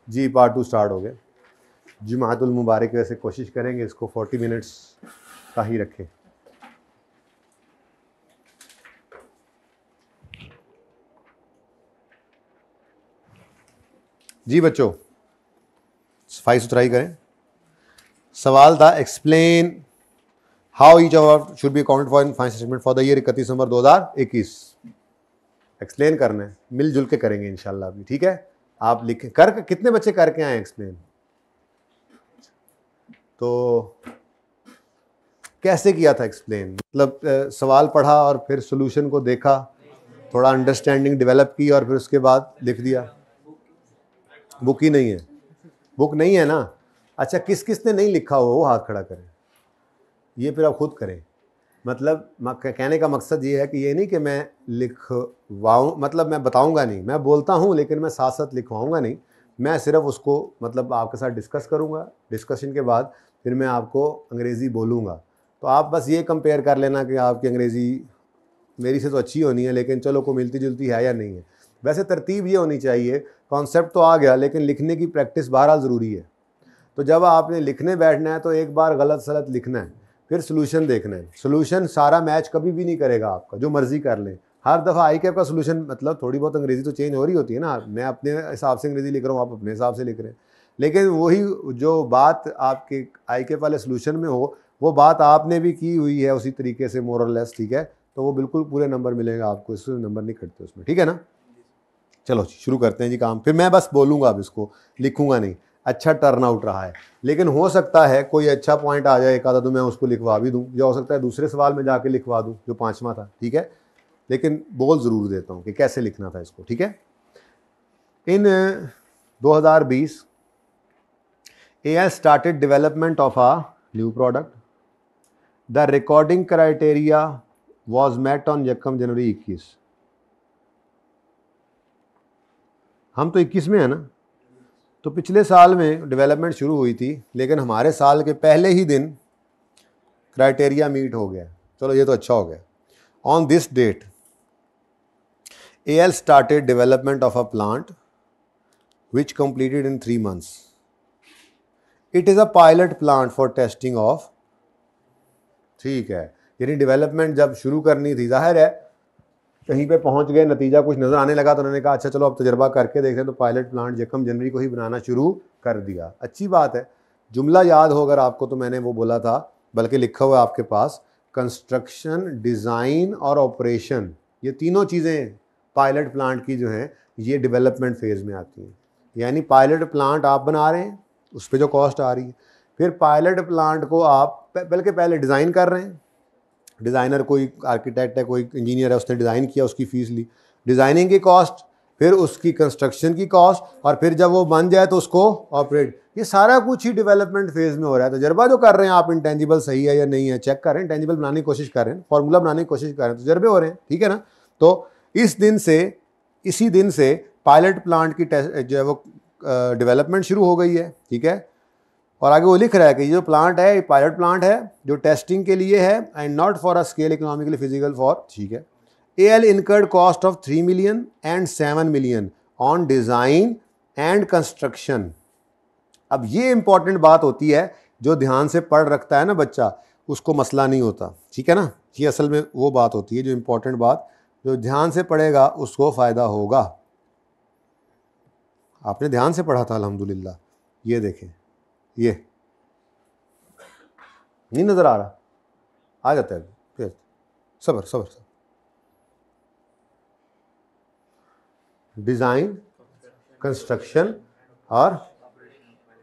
जी part 2 start हो गया। जुमातुल मुबारक वैसे कोशिश करेंगे इसको 40 मिनट्स का ही रखें। जी बच्चों, सफाई सुथराई करें। सवाल था explain how each of should be accounted for in financial statement for the year 31 December 2021। Explain करना है, मिलजुल के करेंगे इंशाल्लाह अभी, ठीक है। आप लिखें, कर कितने बच्चे करके आए एक्सप्लेन? तो कैसे किया था एक्सप्लेन? मतलब सवाल पढ़ा और फिर सॉल्यूशन को देखा, थोड़ा अंडरस्टैंडिंग डेवलप की और फिर उसके बाद लिख दिया? बुक ही नहीं है, बुक नहीं है ना। अच्छा, किस किस ने नहीं लिखा हो वो हाथ खड़ा करें। ये फिर आप खुद करें। मतलब कहने का मकसद ये है कि ये नहीं कि मैं लिखवाऊँ, मतलब मैं बताऊंगा नहीं, मैं बोलता हूँ लेकिन मैं साथ साथ लिखवाऊंगा नहीं। मैं सिर्फ उसको मतलब आपके साथ डिस्कस करूँगा, डिस्कशन के बाद फिर मैं आपको अंग्रेज़ी बोलूँगा। तो आप बस ये कंपेयर कर लेना कि आपकी अंग्रेज़ी मेरी से तो अच्छी होनी है, लेकिन चलो को मिलती जुलती है या नहीं है। वैसे तरतीब ये होनी चाहिए, कॉन्सेप्ट तो आ गया लेकिन लिखने की प्रैक्टिस बहरहाल ज़रूरी है। तो जब आपने लिखने बैठना है तो एक बार गलत सलत लिखना है, फिर सोल्यूशन देखना है। सोल्यूशन सारा मैच कभी भी नहीं करेगा आपका, जो मर्जी कर लें। हर दफ़ा आई कैप का सोल्यूशन, मतलब थोड़ी बहुत अंग्रेज़ी तो चेंज हो रही होती है ना, मैं अपने हिसाब से अंग्रेज़ी लिख रहा हूँ, आप अपने हिसाब से लिख रहे हैं, लेकिन वही जो बात आपके आई कैप वाले सोल्यूशन में हो वो बात आपने भी की हुई है उसी तरीके से मोर और लेस, ठीक है। तो वो बिल्कुल पूरे नंबर मिलेगा आपको, इससे नंबर नहीं कटते उसमें, ठीक है ना। चलो शुरू करते हैं जी काम। फिर मैं बस बोलूँगा, अब इसको लिखूंगा नहीं। अच्छा टर्न आउट रहा है, लेकिन हो सकता है कोई अच्छा पॉइंट आ जाए एक आधा तो मैं उसको लिखवा भी दूँ, या हो सकता है दूसरे सवाल में जाके लिखवा दूँ जो 5वां था, ठीक है। लेकिन बोल ज़रूर देता हूँ कि कैसे लिखना था इसको, ठीक है। इन 2020 AI started development of a new product. The recording criteria was met on यकम जनवरी 21। हम तो 21 में है ना, तो पिछले साल में डेवलपमेंट शुरू हुई थी, लेकिन हमारे साल के पहले ही दिन क्राइटेरिया मीट हो गया। चलो ये तो अच्छा हो गया। On this date AL started development of a plant which completed in 3 months. It is a pilot plant for testing of, ठीक है, यानी डेवलपमेंट जब शुरू करनी थी, जाहिर है कहीं पे पहुंच गए, नतीजा कुछ नज़र आने लगा तो उन्होंने कहा अच्छा चलो अब तजर्बा करके देखते हैं, तो पायलट प्लांट यकम जनवरी को ही बनाना शुरू कर दिया। अच्छी बात है। जुमला याद हो अगर आपको तो मैंने वो बोला था, बल्कि लिखा हुआ है आपके पास, कंस्ट्रक्शन, डिज़ाइन और ऑपरेशन, ये तीनों चीज़ें पायलट प्लांट की जो हैं ये डेवलपमेंट फेज़ में आती हैं। यानी पायलट प्लांट आप बना रहे हैं, उस पर जो कॉस्ट आ रही है, फिर पायलट प्लांट को आप बल्कि पहले डिज़ाइन कर रहे हैं, डिज़ाइनर कोई आर्किटेक्ट है, कोई इंजीनियर है, उसने डिज़ाइन किया, उसकी फ़ीस ली, डिज़ाइनिंग की कॉस्ट, फिर उसकी कंस्ट्रक्शन की कॉस्ट, और फिर जब वो बन जाए तो उसको ऑपरेट। ये सारा कुछ ही डेवलपमेंट फेज़ में हो रहा है। तजर्बा जो कर रहे हैं आप, इंटेंजिबल सही है या नहीं है चेक कर रहे हैं, इंटेंजिबल बनाने की कोशिश कर रहे हैं, फॉर्मूला बनाने की कोशिश कर रहे हैं, तजर्बे हो रहे हैं, ठीक है ना। तो इसी दिन से पायलट प्लांट की जो है वो डेवलपमेंट शुरू हो गई है, ठीक है। और आगे वो लिख रहा है कि ये जो प्लांट है ये पायलट प्लांट है जो टेस्टिंग के लिए है, and not for a scale economically physical for, ठीक है। AL incurred cost of 3 million and 7 million on design and construction। अब ये इंपॉर्टेंट बात होती है, जो ध्यान से पढ़ रखता है ना बच्चा, उसको मसला नहीं होता, ठीक है ना। ये असल में वो बात होती है जो इंपॉर्टेंट बात, जो ध्यान से पढ़ेगा उसको फ़ायदा होगा। आपने ध्यान से पढ़ा था अल्हम्दुलिल्लाह। ये देखें, ये नहीं नज़र आ रहा, आ जाता है फिर, सबर सबर सबर। डिज़ाइन, कंस्ट्रक्शन और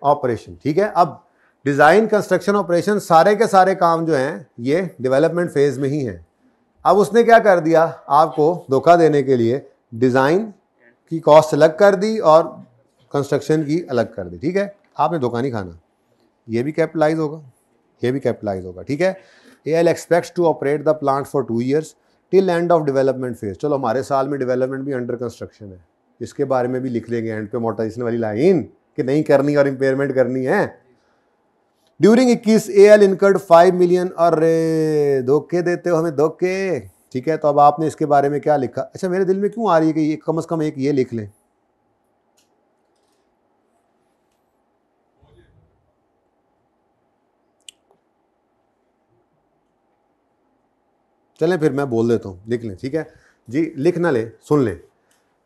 ऑपरेशन, ठीक है। अब डिज़ाइन, कंस्ट्रक्शन, ऑपरेशन सारे के सारे काम जो हैं ये डेवलपमेंट फेज़ में ही हैं। अब उसने क्या कर दिया, आपको धोखा देने के लिए डिज़ाइन की कॉस्ट अलग कर दी और कंस्ट्रक्शन की अलग कर दी, ठीक है। आपने धोखा नहीं खाना, ये भी कैपिटलाइज होगा, ये भी कैपिटलाइज होगा, ठीक है। AL expects to operate the plant for 2 years till end of development phase. चलो हमारे साल में डेवलपमेंट भी अंडर कंस्ट्रक्शन है, इसके बारे में भी लिख लेंगे एंड पे मोटाइजेशन वाली लाइन कि नहीं करनी और इम्पेयरमेंट करनी है। ड्यूरिंग 21 AL इनकर्ड 5 million, और धोखे देते हो हमें धोखे, ठीक है। तो अब आपने इसके बारे में क्या लिखा? अच्छा मेरे दिल में क्यों आ रही है कि ये कम से कम एक ये लिख लें, चलें फिर मैं बोल देता हूँ, लिख लें, ठीक है जी, लिख ना लें, सुन लें।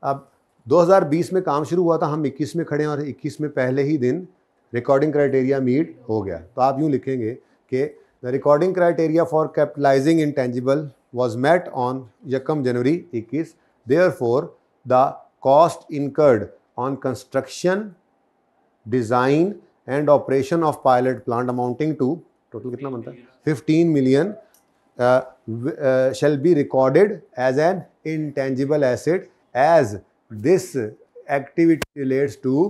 अब 2020 में काम शुरू हुआ था, हम 21 में खड़े हैं और 21 में पहले ही दिन रिकॉर्डिंग क्राइटेरिया मीट हो गया। तो आप यूँ लिखेंगे कि the recording criteria for capitalising intangible was met on January 21. Therefore, the cost incurred on construction, design and operation of pilot plant amounting to total कितना बनता है 15 million shall be recorded as an intangible asset as this activity relates to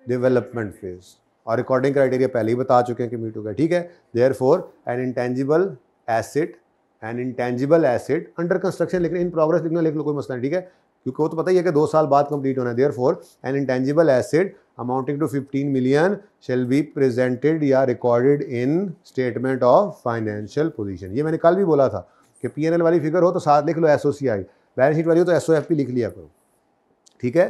development phase. और recording criteria पहले ही बता चुके हैं कि meet हो गया, ठीक है। Therefore, an intangible asset N intangible asset under construction लिख रहे, इन प्रोग्रेस लिखना लिख लो, कोई मसला नहीं, ठीक है, क्योंकि वो तो पता ही है कि 2 साल बाद कंप्लीट होना है। Therefore an intangible asset amounting to 15 million shall be presented या recorded in statement of financial position. ये मैंने कल भी बोला था कि पीएनएल वाली फिगर हो तो साथ लिख लो एसओसीआई, बैलेंस शीट वाली हो तो एसओएफपी लिख लिया करो, ठीक है।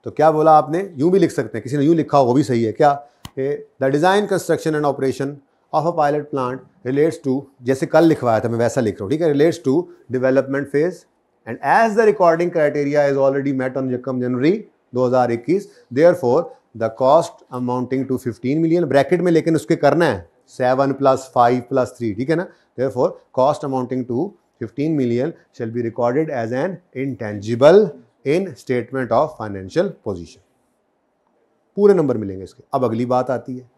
तो क्या बोला आपने, यूँ भी लिख सकते हैं, किसी ने यूँ लिखा हो वो भी सही है, क्या, the design construction and operation of a pilot plant relates to, जैसे कल लिखवाया था मैं वैसा लिख रहा हूँ, ठीक है, relates to development phase and as the recording criteria is already met on January 2021, therefore the cost amounting to 15 million bracket में, लेकिन उसके करना है 7 + 5 + 3, ठीक है ना। Therefore cost amounting to 15 million shall be recorded as an intangible in statement of financial position. पूरे number मिलेंगे इसके। अब अगली बात आती है,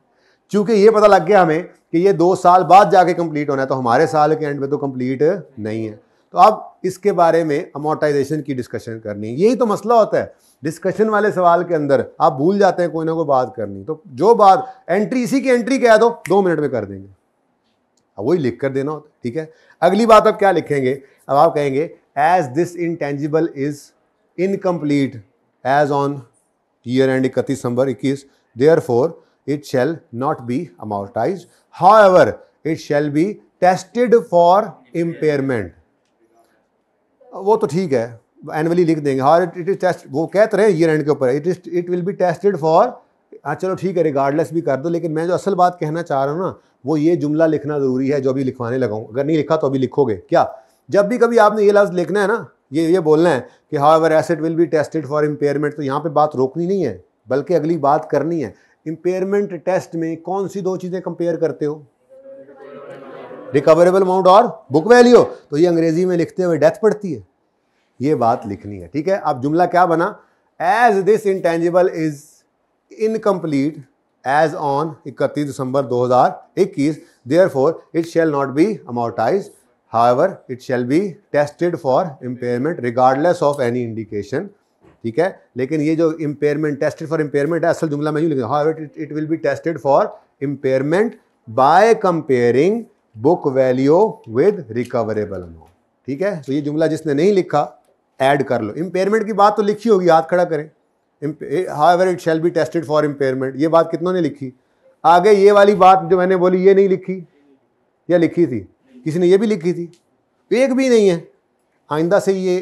चूंकि ये पता लग गया हमें कि ये 2 साल बाद जाके कंप्लीट होना है, तो हमारे साल के एंड में तो कंप्लीट नहीं है, तो अब इसके बारे में अमोर्टाइजेशन की डिस्कशन करनी है। यही तो मसला होता है डिस्कशन वाले सवाल के अंदर, आप भूल जाते हैं कोई ना कोई बात करनी, तो जो बात एंट्री, इसी की एंट्री कह दो 2 मिनट में कर देंगे, अब वही लिख कर देना होता है, ठीक है। अगली बात अब क्या लिखेंगे, अब आप कहेंगे as this intangible is incomplete as on year end 31 December 21, therefore it shall not be amortized, however it shall be tested for impairment। वो तो ठीक है, एनुअली लिख देंगे, हाँ इट इज टेस्ट, वो कहते रहे ईयर एंड के ऊपर it will be tested for, हाँ चलो ठीक है रिगार्डलेस भी कर दो, लेकिन मैं जो असल बात कहना चाह रहा हूँ ना, वो ये जुमला लिखना ज़रूरी है जो अभी लिखवाने लगा हूँ। अगर नहीं लिखा तो अभी लिखोगे क्या, जब भी कभी आपने ये लफ्ज़ लिखना है ना, ये बोलना है कि however asset will B tested for impairment, तो यहाँ पे बात रोकनी नहीं है बल्कि अगली बात करनी है। इम्पेयरमेंट टेस्ट में कौन सी 2 चीज़ें कंपेयर करते हो, रिकवरेबल अमाउंट और बुक वैल्यू, तो ये अंग्रेजी में लिखते हुए डेथ पड़ती है, ये बात लिखनी है, ठीक है। अब जुमला क्या बना, as this intangible is incomplete as on 31 December 2021, therefore it shall not be amortised, however it shall be tested for impairment regardless of any indication, ठीक है। लेकिन ये जो इम्पेयरमेंट, टेस्टेड फॉर इम्पेयरमेंट है, असल जुमला मैं यूँ लिखूँगा, however it will be tested for impairment by comparing book value with recoverable amount, ठीक है। तो ये जुमला जिसने नहीं लिखा ऐड कर लो, इम्पेयरमेंट की बात तो लिखी होगी, हाथ खड़ा करें, however it shall be tested for impairment, ये बात कितनों ने लिखी। आगे ये वाली बात जो मैंने बोली ये नहीं लिखी, या लिखी थी किसी ने, ये भी लिखी थी, एक भी नहीं है, आइंदा से ये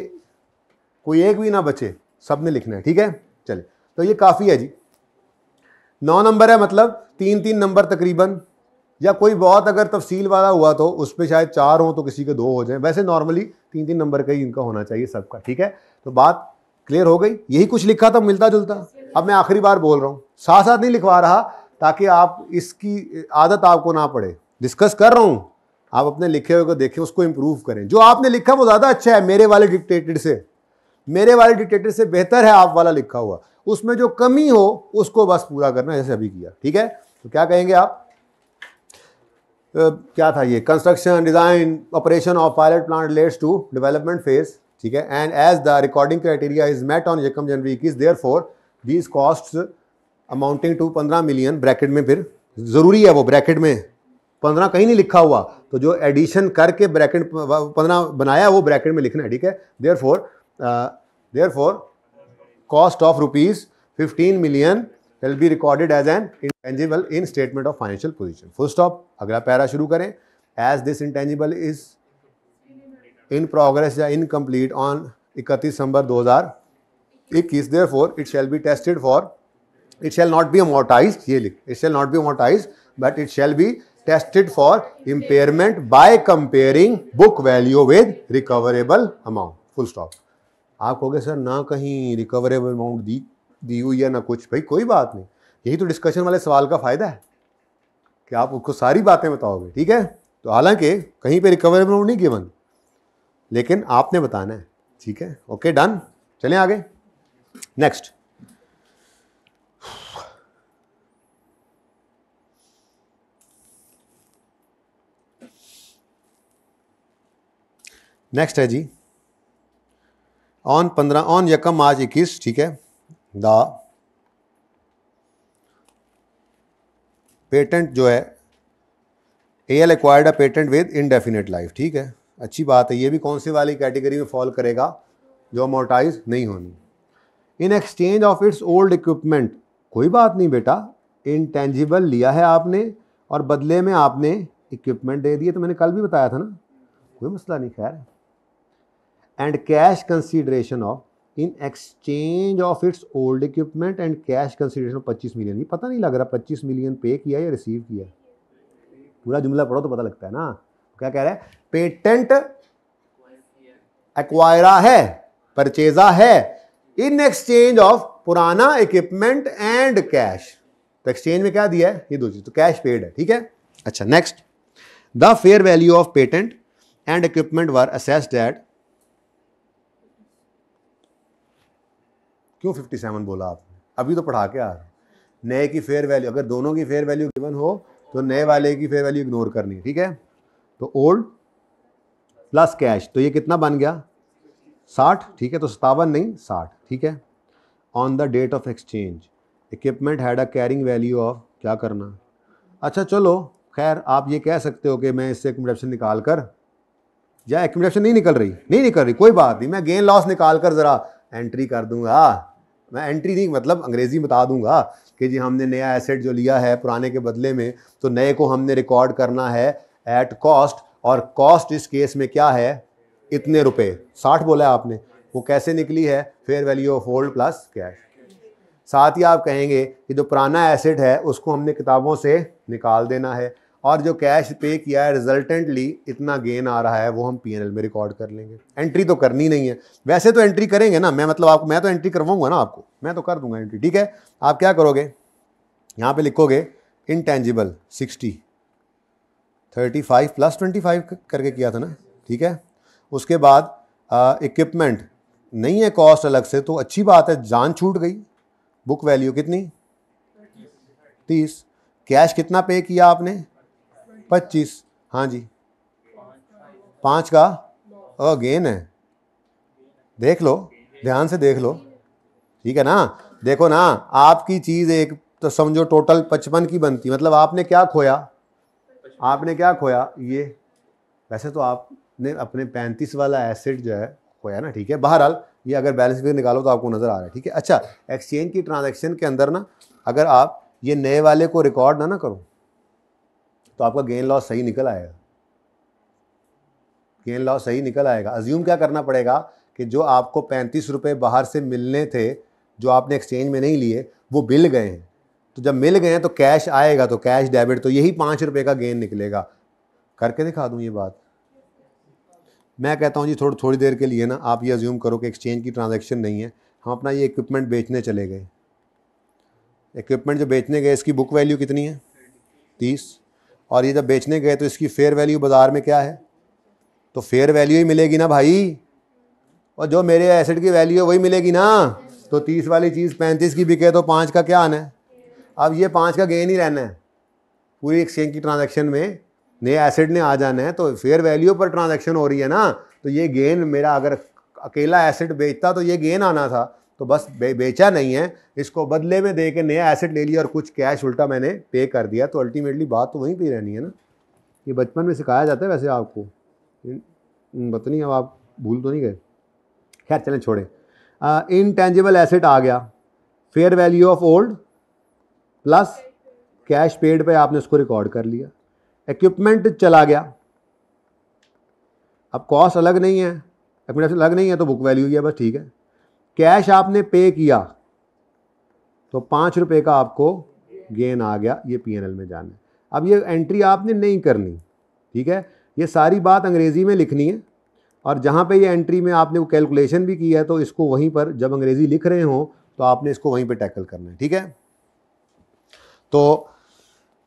कोई एक भी ना बचे, सब ने लिखना है, ठीक है। चले तो ये काफ़ी है जी, 9 नंबर है, मतलब 3-3 नंबर तकरीबन, या कोई बहुत अगर तफसील वाला हुआ तो उस पर शायद 4 हो तो किसी के 2 हो जाए, वैसे नॉर्मली 3-3 नंबर का ही इनका होना चाहिए सबका, ठीक है। तो बात क्लियर हो गई, यही कुछ लिखा था मिलता जुलता। अब मैं आखिरी बार बोल रहा हूँ, साथ साथ नहीं लिखवा रहा ताकि आप इसकी आदत आपको ना पड़े, डिस्कस कर रहा हूँ, आप अपने लिखे हुए को देखें, उसको इम्प्रूव करें। जो आपने लिखा वो ज़्यादा अच्छा है मेरे वाले डिक्टेटेड से, मेरे वाले डिक्टेटेड से बेहतर है आप वाला लिखा हुआ, उसमें जो कमी हो उसको बस पूरा करना जैसे अभी किया, ठीक है। तो क्या कहेंगे आप, क्या था ये, construction, design, operation of pilot plant relates to development phase, ठीक है, and as the recording criteria is met on January 21, therefore these costs amounting to 15 million, bracket में फिर ज़रूरी है वो ब्रैकेट में 15 कहीं नहीं लिखा हुआ, तो जो एडिशन करके ब्रैकेट 15 बनाया वो ब्रैकेट में लिखना है, ठीक है। Therefore cost of ₹15 million will be recorded as an intangible in statement of financial position. Full stop. अगला पैरा शुरू करें, as this intangible is in progress या incomplete on 31 December 2021, therefore it shall be tested for, it shall not be amortized, ये लिख, it shall not be amortized but it shall be tested for impairment by comparing book value with recoverable amount, full stop. आप कहोगे sir ना कहीं recoverable amount दी हुई है ना कुछ, भाई कोई बात नहीं, यही तो डिस्कशन वाले सवाल का फायदा है कि आप उसको सारी बातें बताओगे, ठीक है। तो हालांकि कहीं पे रिकवरेबल अमाउंट नहीं गिवन, लेकिन आपने बताना है, ठीक है। ओके डन, चलें आगे। नेक्स्ट, नेक्स्ट है जी ऑन यकम मार्च 21, ठीक है, द पेटेंट जो है AL acquired a patent with indefinite life, ठीक है, अच्छी बात है। ये भी कौन सी वाली कैटेगरी में फॉल करेगा, जो अमोर्टाइज नहीं होनी। In exchange of its old equipment, कोई बात नहीं बेटा, इंटेंजिबल लिया है आपने और बदले में आपने इक्विपमेंट दे दिए, तो मैंने कल भी बताया था ना, कोई मसला नहीं, खैर। And cash consideration of, in exchange of its old equipment and cash consideration of 25 million. ये पता नहीं लग रहा 25 मिलियन पे किया या रिसीव किया, पूरा जुमला पढ़ो तो पता लगता है ना। क्या कह रहा है, पेटेंट एक्वायरा है, परचेजा है, इन एक्सचेंज ऑफ पुराना इक्विपमेंट एंड कैश। तो एक्सचेंज में क्या दिया है, ये दो चीज, तो कैश पेड है, ठीक है। अच्छा next, the fair value of patent and equipment were assessed at, क्यों 57 बोला आपने, अभी तो पढ़ा के आ रहे, नए की फेयर वैल्यू, अगर दोनों की फेयर वैल्यू गिवन हो तो नए वाले की फेयर वैल्यू इग्नोर करनी है, ठीक है। तो ओल्ड प्लस कैश, तो ये कितना बन गया 60, ठीक है, तो 57 नहीं 60, ठीक है। On the date of exchange equipment had a carrying value of, क्या करना, अच्छा चलो खैर आप ये कह सकते हो कि मैं इससे एक्यूमुलेशन निकाल कर, या एक्यूमुलेशन नहीं निकल रही, कोई बात नहीं, मैं गेन लॉस निकाल कर ज़रा एंट्री कर दूंगा। मैं एंट्री नहीं मतलब अंग्रेजी बता दूंगा कि जी हमने नया एसेट जो लिया है पुराने के बदले में, तो नए को हमने रिकॉर्ड करना है एट कॉस्ट, और कॉस्ट इस केस में क्या है, इतने रुपए, 60 बोला है आपने, वो कैसे निकली है, fair value of old plus cash. साथ ही आप कहेंगे कि जो पुराना एसेट है उसको हमने किताबों से निकाल देना है, और जो कैश पे किया है रिजल्टेंटली इतना गेन आ रहा है वो हम P&L में रिकॉर्ड कर लेंगे। एंट्री तो करनी नहीं है, वैसे तो एंट्री करेंगे ना, मैं मतलब आपको, मैं तो एंट्री करवाऊंगा ना आपको, मैं तो कर दूंगा एंट्री, ठीक है। आप क्या करोगे, यहाँ पे लिखोगे इंटेंजिबल 60, 35 प्लस 25 करके किया था ना, ठीक है। उसके बाद इक्विपमेंट नहीं है कॉस्ट अलग से, तो अच्छी बात है, जान छूट गई। बुक वैल्यू कितनी 30, कैश कितना पे किया आपने 25, हाँ जी 5 का गेन है, देख लो ध्यान से देख लो, ठीक है ना। देखो ना, आपकी चीज़ एक तो समझो टोटल 55 की बनती, मतलब आपने क्या खोया, ये, वैसे तो आपने अपने 35 वाला एसेट जो है खोया ना, ठीक है। बहरहाल ये अगर बैलेंस शीट निकालो तो आपको नज़र आ रहा है, ठीक है। अच्छा, एक्सचेंज की ट्रांजैक्शन के अंदर ना अगर आप ये नए वाले को रिकॉर्ड ना करो तो आपका गेन लॉस सही निकल आएगा, अज्यूम क्या करना पड़ेगा कि जो आपको 35 रुपये बाहर से मिलने थे, जो आपने एक्सचेंज में नहीं लिए, वो मिल गए हैं, तो जब मिल गए हैं तो कैश आएगा, तो कैश डेबिट, तो यही 5 रुपये का गेन निकलेगा। करके दिखा दूं ये बात, मैं कहता हूं जी थोड़ी देर के लिए ना आप ये अज्यूम करो कि एक्सचेंज की ट्रांजैक्शन नहीं है, हम अपना ये इक्विपमेंट बेचने चले गए, इक्विपमेंट जो बेचने गए इसकी बुक वैल्यू कितनी है 30, और ये जब बेचने गए तो इसकी फेयर वैल्यू बाज़ार में क्या है, तो फेयर वैल्यू ही मिलेगी ना भाई, और जो मेरे एसेट की वैल्यू है वही मिलेगी ना। तो 30 वाली चीज़ 35 की बिके तो 5 का क्या आना है, अब ये 5 का गेन ही रहना है पूरी एक्सचेंज की ट्रांजैक्शन में, नए एसेट ने आ जाना है, तो फेयर वैल्यू पर ट्रांजैक्शन हो रही है ना, तो ये गेन मेरा, अगर अकेला एसेट बेचता तो ये गेन आना था, तो बस बेचा नहीं है, इसको बदले में दे के नया एसेट ले लिया और कुछ कैश उल्टा मैंने पे कर दिया, तो अल्टीमेटली बात तो वहीं पे रहनी है ना। ये बचपन में सिखाया जाता है वैसे आपको, पता नहीं अब आप भूल तो नहीं गए, खैर चलें छोड़ें। इनटेंजिबल एसेट आ गया, fair value of old plus cash paid पे आपने उसको रिकॉर्ड कर लिया, इक्विपमेंट चला गया, अब कॉस्ट अलग नहीं है, एक्विपमेंट अलग नहीं है, तो बुक वैल्यू ही है बस, ठीक है। कैश आपने पे किया तो 5 रुपये का आपको गेन आ गया, ये P&L में जाना है। अब ये एंट्री आपने नहीं करनी, ठीक है, ये सारी बात अंग्रेज़ी में लिखनी है, और जहाँ पे ये एंट्री में आपने वो कैलकुलेशन भी की है तो इसको वहीं पर जब अंग्रेज़ी लिख रहे हो तो आपने इसको वहीं पे टैकल करना है, ठीक है। तो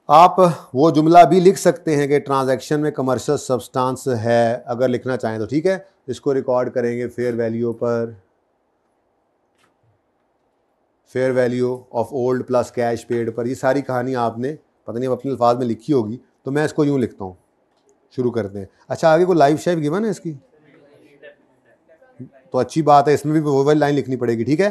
आप वो जुमला भी लिख सकते हैं कि ट्रांजैक्शन में कमर्शियल सब्सटेंस है, अगर लिखना चाहें तो, ठीक है। इसको रिकॉर्ड करेंगे फेयर वैल्यू पर, fair value of old plus cash paid पर। ये सारी कहानी आपने पता नहीं अपने अल्फाज में लिखी होगी, तो मैं इसको यूँ लिखता हूँ। शुरू करते हैं। अच्छा, आगे को लाइव शेफ गिवन है इसकी, तो अच्छी बात है, इसमें भी वो वाली लाइन लिखनी पड़ेगी, ठीक है।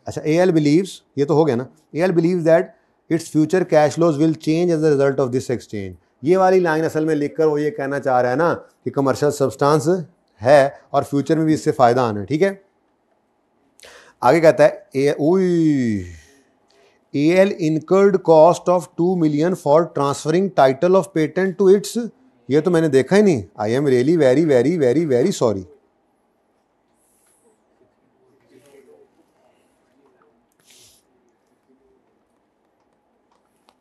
अच्छा, AL बिलीव्स, ये तो हो गया ना, AL believes that its future cash flows will change as a result of this exchange. ये वाली लाइन असल में लिखकर वो ये कहना चाह रहा है ना कि कमर्शियल सब्सटेंस है और फ्यूचर में भी इससे फ़ायदा आना है, ठीक है। आगे कहता है AL incurred cost of 2 million for transferring title of patent to its, ये तो मैंने देखा ही नहीं, I am really very very very very sorry।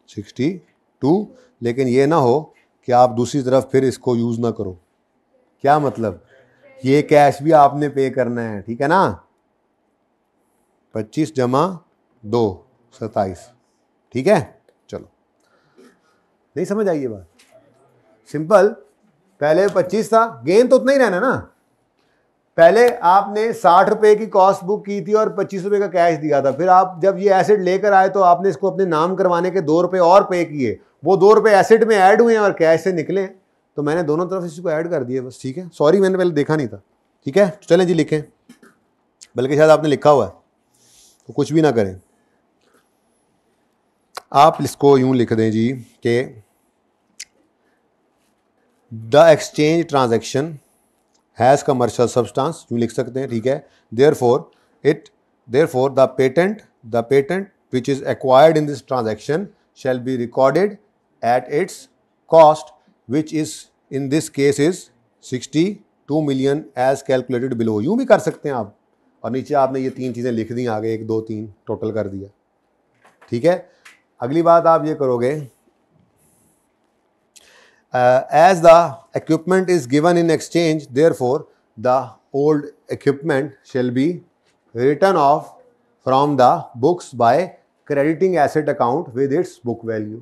$62, लेकिन ये ना हो कि आप दूसरी तरफ फिर इसको यूज़ ना करो। क्या मतलब, ये कैश भी आपने पे करना है, ठीक है ना। 25 जमा 2 27, ठीक है। चलो, नहीं समझ आई ये बात, सिंपल। पहले 25 था, गेन तो उतना ही रहना ना। पहले आपने 60 रुपए की कॉस्ट बुक की थी और 25 रुपए का कैश दिया था, फिर आप जब ये एसेट लेकर आए तो आपने इसको अपने नाम करवाने के 2 रुपए और पे किए, वो 2 रुपए एसेट में ऐड हुए और कैश से निकले, तो मैंने दोनों तरफ इसको ऐड कर दिए बस, ठीक है। सॉरी, मैंने पहले देखा नहीं था, ठीक है। चलें जी, लिखें, बल्कि शायद आपने लिखा हुआ है तो कुछ भी ना करें, आप इसको यूं लिख दें जी कि the exchange transaction has commercial substance, यूं लिख सकते हैं, ठीक है। Therefore the patent which is acquired in this transaction shall be recorded at its cost which is in this case is 62 million as calculated below. यूं भी कर सकते हैं आप, और नीचे आपने ये 3 चीज़ें लिख दी, आगे 1 2 3 टोटल कर दिया, ठीक है। अगली बात आप ये करोगे, as the equipment is given in exchange therefore the old equipment shall be return of from the books by crediting asset account with its book value,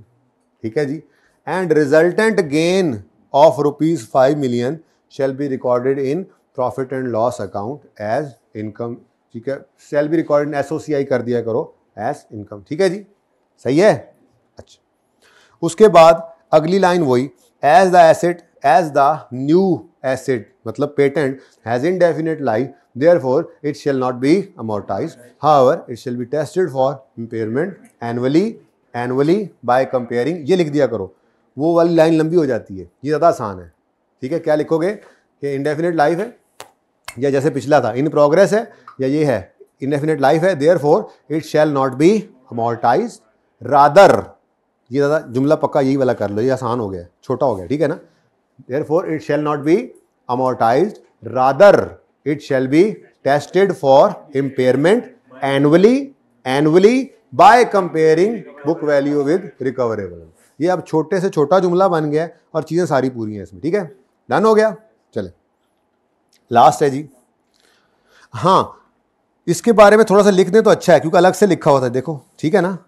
ठीक है जी। And resultant gain of ₹5 million shall be recorded in profit and loss account as income, ठीक है। Shall be recorded in SOCI कर दिया करो as income, ठीक है जी, सही है। अच्छा, उसके बाद अगली लाइन वही, एज द न्यू एसेट मतलब patent has indefinite life therefore it shall not be amortised, however it shall be tested for impairment annually by comparing. ये लिख दिया करो, वो वाली लाइन लंबी हो जाती है, ये ज़्यादा आसान है, ठीक है। क्या लिखोगे कि इनडेफिनेट लाइफ है, या जैसे पिछला था इन प्रोग्रेस है, या ये है इनडेफिनेट लाइफ है, therefore it shall not be amortised rather, ये ज़्यादा जुमला पक्का यही वाला कर लो, ये आसान हो गया, छोटा हो गया, ठीक है ना। Therefore it shall not be amortised rather it shall be tested for impairment annually by comparing book value with recoverable. ये अब छोटे से छोटा जुमला बन गया और चीज़ें सारी पूरी हैं इसमें, ठीक है। डन हो गया। चले, लास्ट है जी। हाँ, इसके बारे में थोड़ा सा लिख दें तो अच्छा है, क्योंकि अलग से लिखा होता है, देखो, ठीक है ना।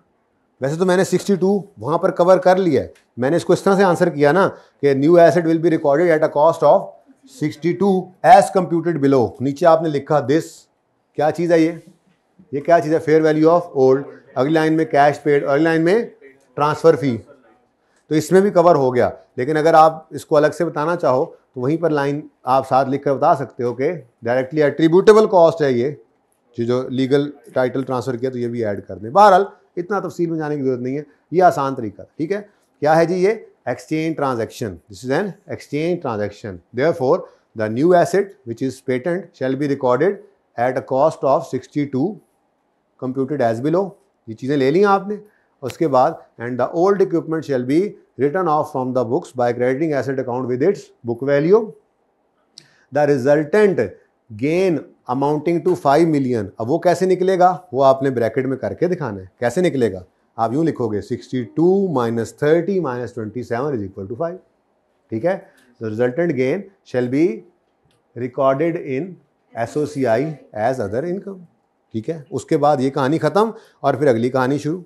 वैसे तो मैंने 62 वहाँ पर कवर कर लिया है, मैंने इसको इस तरह से आंसर किया ना कि new asset will be recorded at a cost of 62 as computed below. नीचे आपने लिखा दिस, क्या चीज़ है ये क्या चीज़ है, फेयर वैल्यू ऑफ ओल्ड। अगली लाइन में कैश पेड, अगली लाइन में ट्रांसफ़र फी, तो इसमें भी कवर हो गया। लेकिन अगर आप इसको अलग से बताना चाहो तो वहीं पर लाइन आप साथ लिख कर बता सकते हो कि डायरेक्टली एट्रीब्यूटेबल कॉस्ट है ये, जो लीगल टाइटल ट्रांसफ़र किया, तो ये भी ऐड कर दें। बहरहाल इतना तफसील में जाने की जरूरत नहीं है, ये आसान तरीका, ठीक है। क्या है जी ये, exchange transaction, this is an exchange transaction. Therefore the new asset which is patent shall be recorded at a cost of 62 computed as below. ये चीज़ें ले ली आपने। उसके बाद and the old equipment shall be return of from the books by crediting asset account with its book value. The resultant gain amounting to 5 million. अब वो कैसे निकलेगा, वो आपने ब्रैकेट में करके दिखाना है, कैसे निकलेगा। आप यूँ लिखोगे 62 minus 30 minus 27 is equal to 5, ठीक है। The resultant gain shall be recorded in SOCI as other income, ठीक है। उसके बाद ये कहानी खत्म और फिर अगली कहानी शुरू।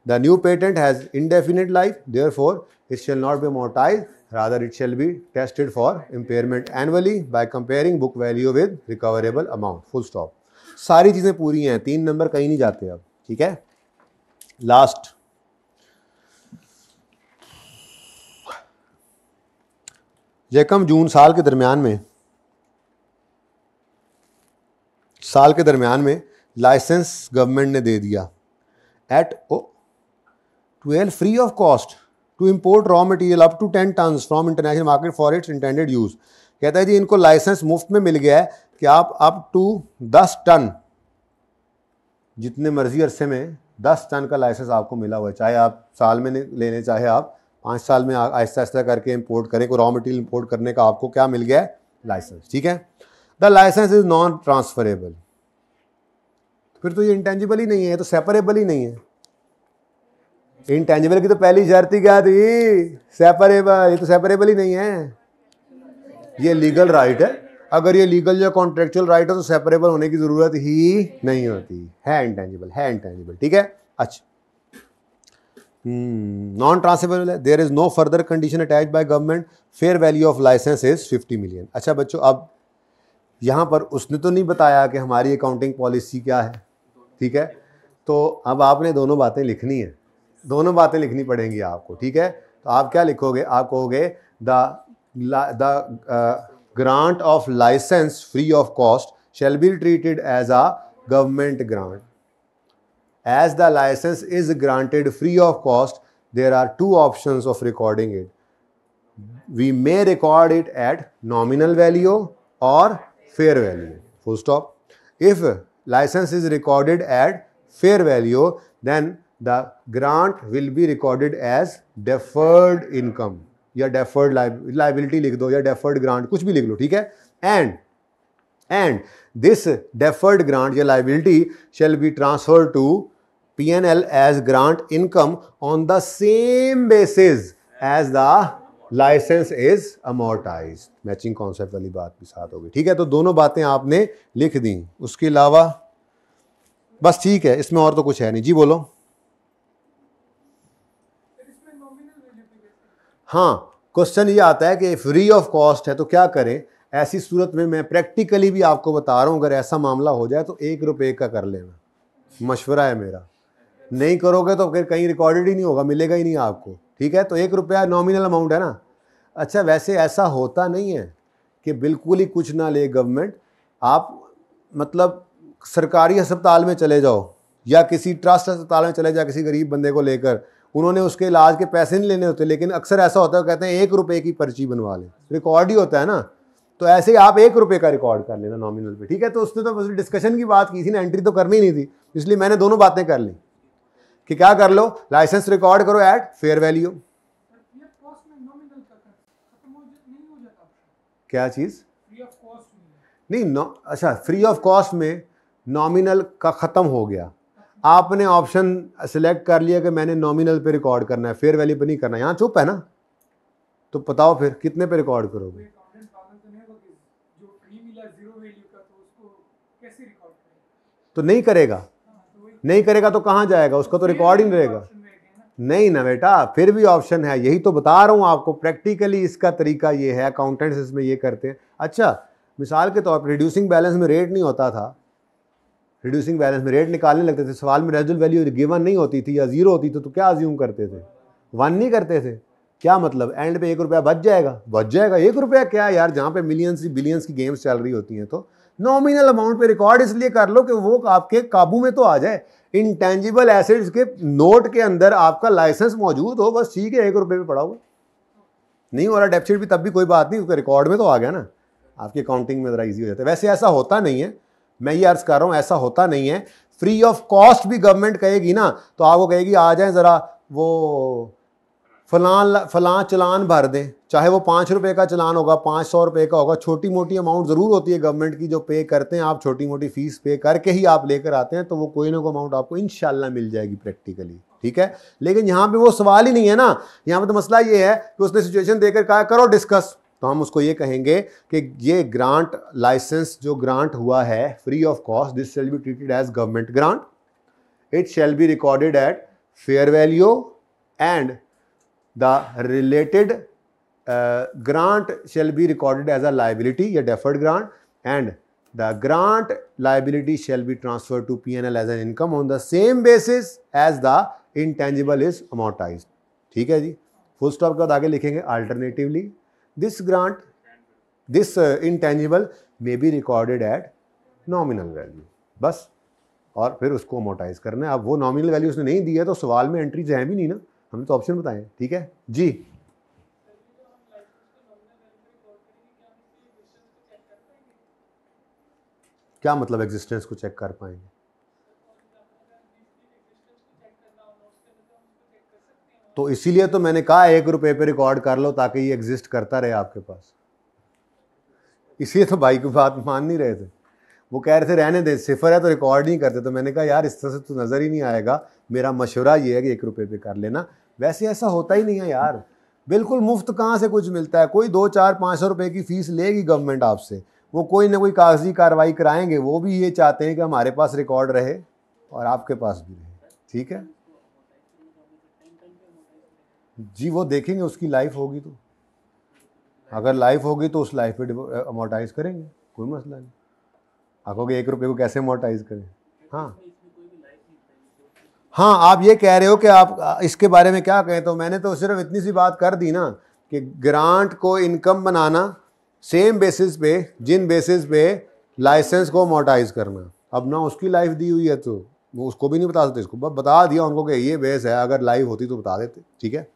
The new patent has indefinite life, therefore it shall not be amortised, rather it shall be tested for impairment annually by comparing book value with recoverable amount, full stop. सारी चीजें पूरी हैं, 3 नंबर कहीं नहीं जाते अब, ठीक है। लास्ट जैकम जून साल के दरमियान में लाइसेंस गवर्नमेंट ने दे दिया at 12 free of cost to import raw material up to 10 tons from international market for its intended use. कहता है जी इनको लाइसेंस मुफ्त में मिल गया है कि आप अप टू 10 टन, जितने मर्जी अरसे में 10 टन का लाइसेंस आपको मिला हुआ है, चाहे आप साल में लेने चाहे आप 5 साल में आहिस्ता आहिस्ता करके इंपोर्ट करें, कोई रॉ मटेरियल इंपोर्ट करने का आपको क्या मिल गया है, लाइसेंस, ठीक है। The licence is non transferable, फिर तो ये इंटेंजिबल ही नहीं है, तो सेपरेबल ही नहीं है। इंटेंजिबल की तो पहली शर्त ही क्या थी, सेपरेबल, ये तो सेपरेबल ही नहीं है। ये लीगल राइट है, अगर ये लीगल या कॉन्ट्रेक्चुअल राइट है तो सेपरेबल होने की जरूरत ही नहीं होती, है इंटेंजिबल, ठीक है। अच्छा, नॉन ट्रांसफरेबल है, there is no further condition attached by government, fair value of licence is 50 million. अच्छा बच्चों, अब यहाँ पर उसने तो नहीं बताया कि हमारी अकाउंटिंग पॉलिसी क्या है, ठीक है। तो अब आपने दोनों बातें लिखनी है, दोनों बातें लिखनी पड़ेंगी आपको, ठीक है। तो आप क्या लिखोगे, आप कहोगे the grant of licence free of cost shall be treated as a government grant. As the license is granted free of cost, there are 2 options of recording it. We may record it at nominal value or fair value, full stop. If license is recorded at fair value, then the grant will be recorded as deferred income या deferred liability लिख दो या deferred grant, कुछ भी लिख लो, ठीक है। And this deferred grant या liability shall be transferred to P&L as grant income on the same basis as the license is amortized। Matching concept वाली बात भी साथ होगी, ठीक है। तो दोनों बातें आपने लिख दी, उसके अलावा बस ठीक है, इसमें और तो कुछ है नहीं। जी बोलो। हाँ, क्वेश्चन ये आता है कि फ्री ऑफ कॉस्ट है तो क्या करें। ऐसी सूरत में मैं प्रैक्टिकली भी आपको बता रहा हूं, अगर ऐसा मामला हो जाए तो 1 रुपये का कर लेना, मशवरा है मेरा। नहीं करोगे तो फिर कहीं रिकॉर्डेड ही नहीं होगा, मिलेगा ही नहीं आपको, ठीक है। तो 1 रुपया नॉमिनल अमाउंट है ना। अच्छा, वैसे ऐसा होता नहीं है कि बिल्कुल ही कुछ ना ले गवर्नमेंट। आप मतलब सरकारी अस्पताल में चले जाओ या किसी ट्रस्ट अस्पताल में चले जाओ, किसी गरीब बंदे को लेकर, उन्होंने उसके इलाज के पैसे नहीं लेने होते, लेकिन अक्सर ऐसा होता है, कहते हैं 1 रुपये की पर्ची बनवा लें, रिकॉर्ड ही होता है ना। तो ऐसे ही आप 1 रुपये का रिकॉर्ड कर लेना नॉमिनल पे, ठीक है। तो उसने तो डिस्कशन की बात की थी ना, एंट्री तो करनी नहीं थी, इसलिए मैंने दोनों बातें कर ली कि क्या कर लो, लाइसेंस रिकॉर्ड करो एट फेयर वैल्यू। क्या चीज नहीं, अच्छा फ्री ऑफ कॉस्ट में नॉमिनल का खत्म हो गया, आपने ऑप्शन सिलेक्ट कर लिया कि मैंने नॉमिनल पे रिकॉर्ड करना है, फेयर वैल्यू पे नहीं करना। यहाँ चुप है ना, तो बताओ फिर कितने पे रिकॉर्ड करोगे। तो नहीं करेगा, नहीं करेगा तो कहाँ जाएगा, उसका तो रिकॉर्ड ही नहीं रहेगा। नहीं ना बेटा, फिर भी ऑप्शन है, यही तो बता रहा हूँ आपको। प्रैक्टिकली इसका तरीका ये है, अकाउंटेंट्स इसमें ये करते हैं। अच्छा, मिसाल के तौर पर रिड्यूसिंग बैलेंस में रेट नहीं होता था, रिड्यूसिंग बैलेंस में रेट निकालने लगते थे, सवाल में रेजिडुअल वैल्यू गिवन नहीं होती थी या 0 होती थी, तो क्या अज्यूम करते थे, 1 नहीं करते थे। क्या मतलब, एंड पे 1 रुपया बच जाएगा, बच जाएगा। 1 रुपया क्या यार, जहाँ पे मिलियंस बिलियंस की गेम्स चल रही होती हैं। तो नॉमिनल अमाउंट पे रिकॉर्ड इसलिए कर लो कि वो आपके काबू में तो आ जाए। इंटेंजिबल एसेट्स के नोट के अंदर आपका लाइसेंस मौजूद हो, बस ठीक है, 1 रुपये पे पड़ा हुआ नहीं हो रहा, डेफिसिट भी तब भी कोई बात नहीं, उसके रिकॉर्ड में तो आ गया ना, आपकी अकाउंटिंग में ज़रा ईजी हो जाता है। वैसे ऐसा होता नहीं है, मैं ये अर्ज कर रहा हूँ, ऐसा होता नहीं है। फ्री ऑफ कॉस्ट भी गवर्नमेंट कहेगी ना, तो आपको कहेगी आ जाए ज़रा वो फलां चलान भर दें, चाहे वो 5 रुपये का चलान होगा, 500 रुपये का होगा, छोटी मोटी अमाउंट ज़रूर होती है गवर्नमेंट की जो पे करते हैं, आप छोटी मोटी फीस पे करके ही आप लेकर आते हैं, तो वो कोई ना कोई अमाउंट आपको इंशाल्लाह मिल जाएगी प्रैक्टिकली। ठीक है। लेकिन यहाँ पे वो सवाल ही नहीं है ना, यहाँ पे तो मसला ये है कि उसने सिचुएशन देकर कहा करो डिस्कस, तो हम उसको ये कहेंगे कि ये ग्रांट लाइसेंस जो ग्रांट हुआ है free of cost, this shall be treated as government grant, it shall be recorded at fair value and the related grant shall be recorded as a liability या deferred grant and the grant liability shall be transferred to P&L as an income on the same basis as the intangible is amortized। ठीक है जी, full stop के बाद आगे लिखेंगे alternatively this grant this intangible may be recorded at nominal value, बस, और फिर उसको अमोटाइज करना है। अब वो नॉमिनल वैल्यू उसने नहीं दी है तो सवाल में एंट्रीज हैं भी नहीं ना, हमने तो ऑप्शन बताए। ठीक है जी, क्या मतलब एग्जिस्टेंस को चेक कर पाएंगे? तो इसीलिए तो मैंने कहा 1 रुपए पे रिकॉर्ड कर लो ताकि ये एग्जिस्ट करता रहे आपके पास। इसलिए तो भाई की बात मान नहीं रहे थे, वो कह रहे थे रहने दे, सिफर है तो रिकॉर्ड नहीं करते। तो मैंने कहा यार इस तरह से तो नज़र ही नहीं आएगा, मेरा मशवरा ये है कि 1 रुपए पे कर लेना। वैसे ऐसा होता ही नहीं है यार, बिल्कुल मुफ्त कहाँ से कुछ मिलता है। कोई 200-400-500 रुपए की फीस लेगी गवर्नमेंट आपसे, वो कोई ना कोई कागजी कार्रवाई कराएंगे। वो भी ये चाहते हैं कि हमारे पास रिकॉर्ड रहे और आपके पास भी रहे। ठीक है जी, वो देखेंगे उसकी लाइफ होगी तो, अगर लाइफ होगी तो उस लाइफ पे अमोर्टाइज करेंगे, कोई मसला नहीं। आप कहोगे 1 रुपये को कैसे अमोर्टाइज करें? हाँ हाँ, आप ये कह रहे हो कि आप इसके बारे में क्या कहें, तो मैंने तो सिर्फ इतनी सी बात कर दी ना कि ग्रांट को इनकम बनाना सेम बेसिस पे जिन बेसिस पे लाइसेंस को अमोर्टाइज करना। अब ना उसकी लाइफ दी हुई है तो वो उसको भी नहीं बता सकते, इसको बस बता दिया उनको कि ये बेस है, अगर लाइफ होती तो बता देते। ठीक है,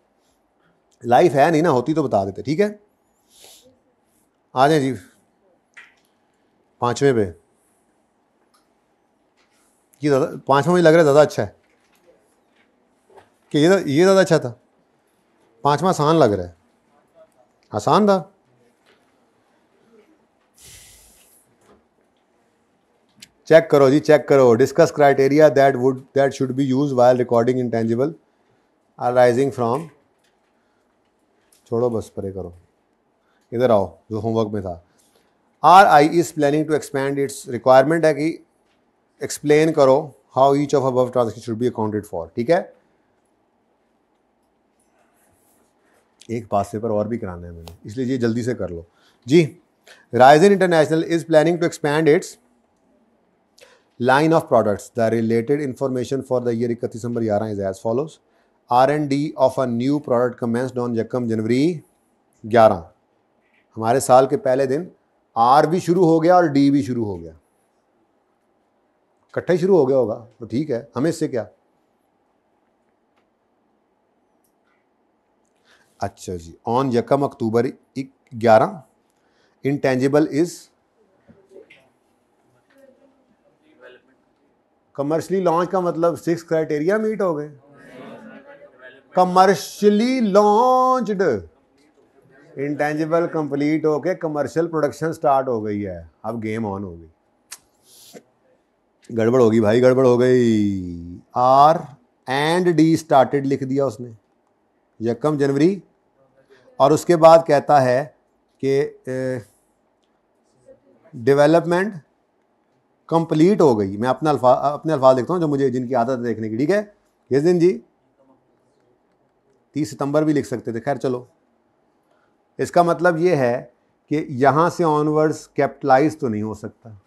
लाइफ है नहीं ना, होती तो बता देते। ठीक है, आ जाए जी 5वें पे। ये ज़्यादा 5वां मुझे लग रहा है ज़्यादा अच्छा है कि ये ज़्यादा अच्छा था। 5वां आसान लग रहा है, आसान था। चेक करो जी, चेक करो। Discuss criteria that should be use while recording intangible arising from, छोड़ो बस परे करो, इधर आओ जो होमवर्क में था। RI is planning to expand its, requirement है कि एक्सप्लेन करो how each of above transaction should be accounted for. ठीक है, एक पास पेपर और भी कराना है मैंने, इसलिए ये जल्दी से कर लो जी। Risen International is planning to expand its line of products. The related information for the year 31 December 11 is as follows. R&D of a new product commenced on January 11। हमारे साल के पहले दिन R भी शुरू हो गया और D भी शुरू हो गया, इकट्ठा ही शुरू हो गया होगा तो ठीक है, हमें इससे क्या। अच्छा जी, on 1 October 11 intangible is commercially launch का मतलब 6 क्राइटेरिया मीट हो गए। कमर्शियली लॉन्च्ड, इंटेंजिबल कंप्लीट होके कमर्शियल प्रोडक्शन स्टार्ट हो गई है, अब गेम ऑन हो गई। गड़बड़ होगी भाई, गड़बड़ हो गई। R&D स्टार्टेड लिख दिया उसने 1 जनवरी, और उसके बाद कहता है कि डेवलपमेंट कंप्लीट हो गई। मैं अपने अल्फाज देखता हूँ जो मुझे, जिनकी आदत है देखने की। ठीक है, किस दिन जी? 30 सितंबर भी लिख सकते थे, खैर चलो। इसका मतलब ये है कि यहाँ से ऑनवर्ड्स कैपिटलाइज तो नहीं हो सकता।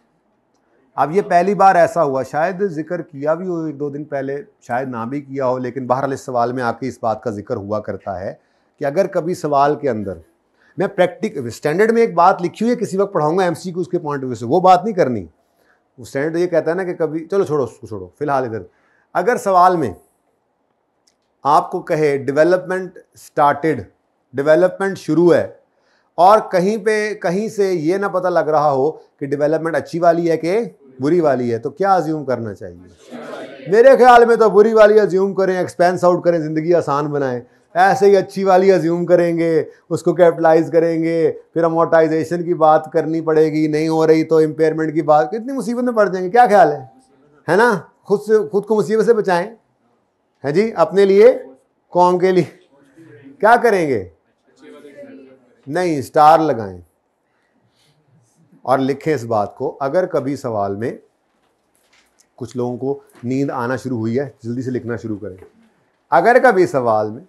अब ये पहली बार ऐसा हुआ, शायद जिक्र किया भी हो 1-2 दिन पहले, शायद ना भी किया हो, लेकिन बहरहाल इस सवाल में आके इस बात का जिक्र हुआ करता है कि अगर कभी सवाल के अंदर, मैं प्रैक्टिक स्टैंडर्ड में एक बात लिखी हुई है, किसी वक्त पढ़ाऊंगा MCQ उसके पॉइंट ऑफ व्यू से, वो बात नहीं करनी। स्टैंडर्ड ये कहता है ना कि कभी, चलो छोड़ो उसको, छोड़ो फिलहाल इधर। अगर सवाल में आपको कहे डेवलपमेंट स्टार्टेड, डेवलपमेंट शुरू है, और कहीं से ये ना पता लग रहा हो कि डेवलपमेंट अच्छी वाली है कि बुरी वाली है, तो क्या अज्यूम करना चाहिए? मेरे ख्याल में तो बुरी वाली अज्यूम करें, एक्सपेंस आउट करें, ज़िंदगी आसान बनाएं। ऐसे ही अच्छी वाली अज्यूम करेंगे, उसको कैपिटलाइज करेंगे, फिर अमोर्टाइजेशन की बात करनी पड़ेगी, नहीं हो रही तो इम्पेयरमेंट की बात, कितनी मुसीबत में पड़ जाएंगे। क्या ख्याल है ना? खुद को मुसीबत से बचाएं। है जी, अपने लिए, कौम के लिए क्या करेंगे? नहीं, स्टार लगाएं और लिखें इस बात को। अगर कभी सवाल में, कुछ लोगों को नींद आना शुरू हुई है, जल्दी से लिखना शुरू करें। अगर कभी सवाल में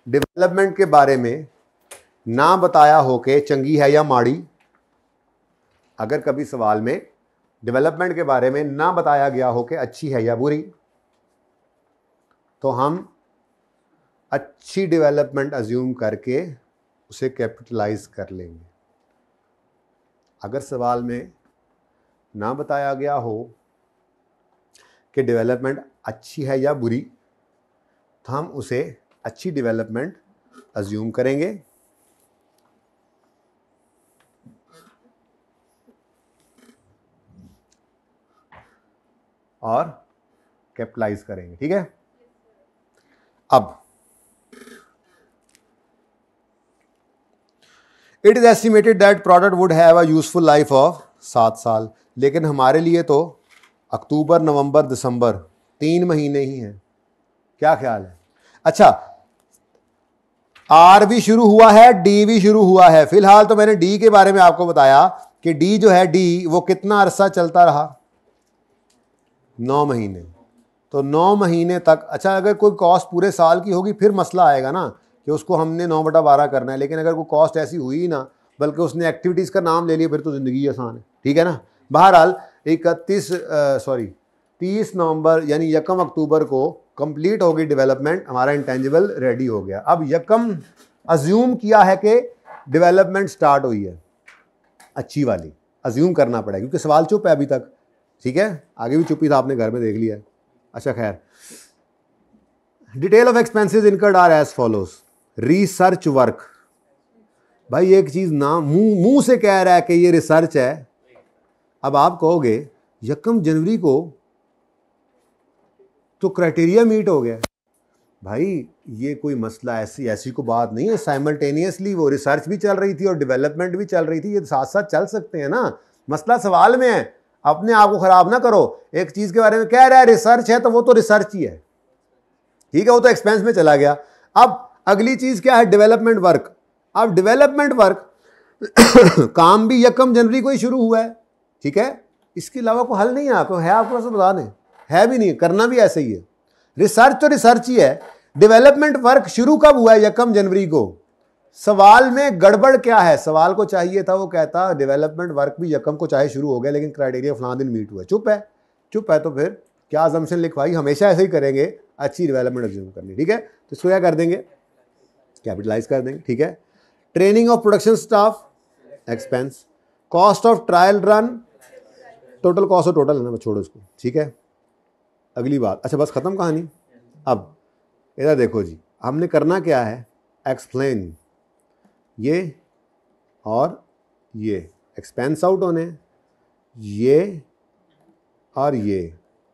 डेवलपमेंट के बारे में ना बताया हो कि चंगी है या माड़ी, अगर कभी सवाल में डेवलपमेंट के बारे में ना बताया गया हो कि अच्छी है या बुरी, तो हम अच्छी डेवलपमेंट अज्यूम करके उसे कैपिटलाइज कर लेंगे। अगर सवाल में ना बताया गया हो कि डेवलपमेंट अच्छी है या बुरी, तो हम उसे अच्छी डेवलपमेंट अज्यूम करेंगे और कैपिटलाइज करेंगे। ठीक है। अब it is estimated that product would have a useful life of 7 साल, लेकिन हमारे लिए तो अक्टूबर, नवंबर, दिसंबर 3 महीने ही हैं। क्या ख्याल है? अच्छा, आर भी शुरू हुआ है, डी भी शुरू हुआ है। फिलहाल तो मैंने डी के बारे में आपको बताया कि डी जो है, डी वो कितना अरसा चलता रहा? 9 महीने। तो 9 महीने तक। अच्छा, अगर कोई कॉस्ट पूरे साल की होगी फिर मसला आएगा ना कि उसको हमने 9/12 करना है, लेकिन अगर कोई कॉस्ट ऐसी हुई ही ना, बल्कि उसने एक्टिविटीज़ का नाम ले लिया, फिर तो ज़िंदगी आसान है। ठीक है ना। बहरहाल 30 नवंबर यानी 1 अक्टूबर को कंप्लीट हो गई डेवलपमेंट, हमारा इंटेंजिबल रेडी हो गया। अब 1 अज्यूम किया है कि डेवलपमेंट स्टार्ट हुई है, अच्छी वाली अज्यूम करना पड़ेगा क्योंकि सवाल चुप है अभी तक। ठीक है, आगे भी चुप्पी था, आपने घर में देख लिया है। अच्छा खैर, detail of expenses incurred are as follows. Research work, भाई एक चीज ना मुंह से कह रहा है कि ये रिसर्च है। अब आप कहोगे 1 जनवरी को तो क्राइटेरिया मीट हो गया। भाई ये कोई मसला ऐसी को बात नहीं है। साइमल्टेनियसली वो रिसर्च भी चल रही थी और डेवलपमेंट भी चल रही थी, ये साथ साथ चल सकते हैं ना। मसला सवाल में है, अपने आप को खराब ना करो। एक चीज के बारे में कह रहा है रिसर्च है तो वो तो रिसर्च ही है। ठीक है, वो तो एक्सपेंस में चला गया। अब अगली चीज क्या है? Development work. अब डेवलपमेंट वर्क काम भी 1 जनवरी को ही शुरू हुआ है। ठीक है, इसके अलावा कोई हल नहीं है। आपको है, आपको ऐसा बता दें, है भी नहीं, करना भी ऐसे ही है। रिसर्च तो रिसर्च ही है। डेवलपमेंट वर्क शुरू कब हुआ है? 1 जनवरी को। सवाल में गड़बड़ क्या है? सवाल को चाहिए था वो कहता डेवलपमेंट वर्क भी 1 को चाहे शुरू हो गया, लेकिन क्राइटेरिया फलां दिन मीट हुआ। चुप है, चुप है, तो फिर क्या अजम्पशन लिखवाई? हमेशा ऐसे ही करेंगे, अच्छी डेवलपमेंट अज्यूम करनी। ठीक है, तो इसको क्या कर देंगे? कैपिटलाइज कर देंगे। ठीक है। Training of production staff expense. Cost of trial run, total cost of total है ना, छोड़ो इसको। ठीक है, अगली बात। अच्छा बस खत्म कहानी। अब इधर देखो जी, हमने करना क्या है? एक्सप्लेन। ये और ये एक्सपेंस आउट होने, ये और ये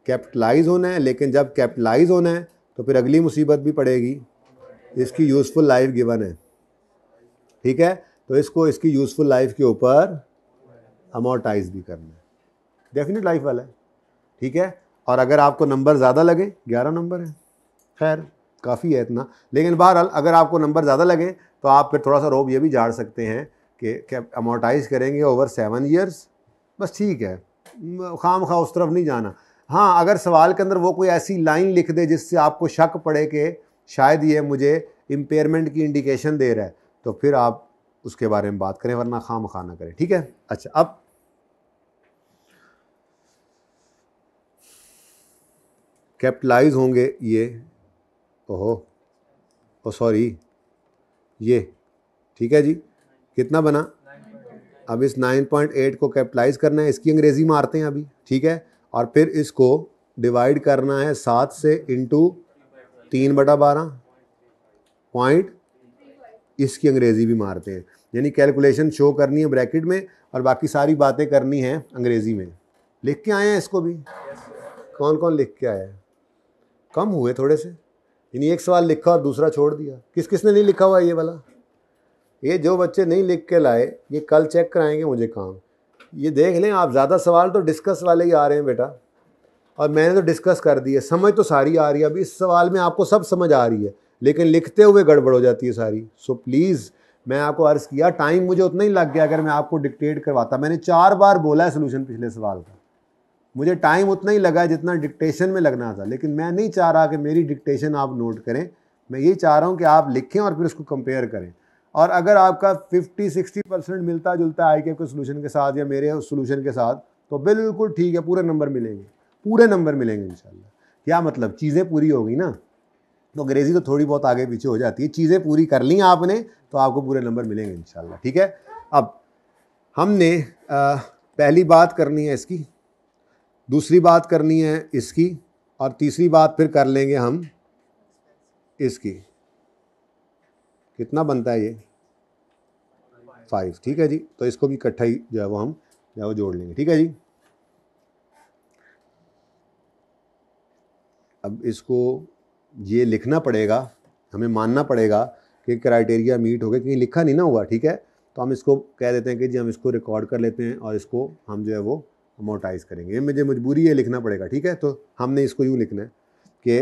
कैपिटलाइज होना है। लेकिन जब कैपिटलाइज होना है तो फिर अगली मुसीबत भी पड़ेगी, इसकी यूज़फुल लाइफ गिवन है। ठीक है, तो इसको इसकी यूज़फुल लाइफ के ऊपर अमोर्टाइज भी करना है, डेफिनेट लाइफ वाला है। ठीक है, और अगर आपको नंबर ज़्यादा लगे, 11 नंबर है, खैर काफ़ी है इतना, लेकिन बहरहाल अगर आपको नंबर ज़्यादा लगे तो आप फिर थोड़ा सा रोब ये भी झाड़ सकते हैं कि अमोर्टाइज करेंगे ओवर 7 ईयर्स, बस ठीक है, खाम खा उस तरफ नहीं जाना। हाँ, अगर सवाल के अंदर वो कोई ऐसी लाइन लिख दे जिससे आपको शक पड़े कि शायद ये मुझे इम्पेयरमेंट की इंडिकेशन दे रहा है, तो फिर आप उसके बारे में बात करें, वरना खाम खा ना करें। ठीक है। अच्छा, अब कैपिटलाइज होंगे ये, ओहो ओ सॉरी ये। ठीक है जी, कितना बना? अब इस 9.8 को कैपिटलाइज करना है, इसकी अंग्रेजी मारते हैं अभी। ठीक है, और फिर इसको डिवाइड करना है 7 से इंटू 3/12 पॉइंट, इसकी अंग्रेजी भी मारते हैं, यानी कैलकुलेशन शो करनी है ब्रैकेट में और बाकी सारी बातें करनी है अंग्रेजी में। लिख के आए हैं इसको भी? कौन कौन लिख के आया है? कम हुए थोड़े से, यानी एक सवाल लिखा और दूसरा छोड़ दिया। किस किसने नहीं लिखा हुआ ये वाला? ये जो बच्चे नहीं लिख के लाए ये कल चेक कराएंगे मुझे काम। ये देख लें आप, ज़्यादा सवाल तो डिस्कस वाले ही आ रहे हैं बेटा, और मैंने तो डिस्कस कर दी है, समझ तो सारी आ रही है, अभी इस सवाल में आपको सब समझ आ रही है, लेकिन लिखते हुए गड़बड़ हो जाती है सारी। सो प्लीज़, मैं आपको अर्ज़ किया, टाइम मुझे उतना ही लग गया अगर मैं आपको डिक्टेट करवाता। मैंने 4 बार बोला है सोल्यूशन पिछले सवाल का, मुझे टाइम उतना ही लगा है जितना डिक्टेशन में लगना था, लेकिन मैं नहीं चाह रहा कि मेरी डिक्टेशन आप नोट करें, मैं ये चाह रहा हूँ कि आप लिखें और फिर उसको कंपेयर करें। और अगर आपका 50-60% मिलता जुलता है ICAP के सोल्यूशन के साथ या मेरे सोल्यूशन के साथ, तो बिल्कुल ठीक है, पूरे नंबर मिलेंगे, पूरे नंबर मिलेंगे इंशाल्लाह। क्या मतलब, चीज़ें पूरी हो गई ना, तो अंग्रेज़ी तो थोड़ी बहुत आगे पीछे हो जाती है, चीज़ें पूरी कर ली आपने तो आपको पूरे नंबर मिलेंगे इंशाल्लाह। ठीक है, अब हमने पहली बात करनी है इसकी, दूसरी बात करनी है इसकी, और तीसरी बात फिर कर लेंगे हम इसकी। कितना बनता है ये? 5। ठीक है जी, तो इसको भी इकट्ठा ही जो है वो हम जो है वो जोड़ लेंगे। ठीक है जी, अब इसको ये लिखना पड़ेगा, हमें मानना पड़ेगा कि क्राइटेरिया मीट हो गए, कहीं लिखा नहीं ना हुआ। ठीक है, तो हम इसको कह देते हैं कि जी हम इसको रिकॉर्ड कर लेते हैं और इसको हम जो है वो अमोर्टाइज़ करेंगे, ये मुझे मजबूरी है, लिखना पड़ेगा। ठीक है, तो हमने इसको यूँ लिखना है कि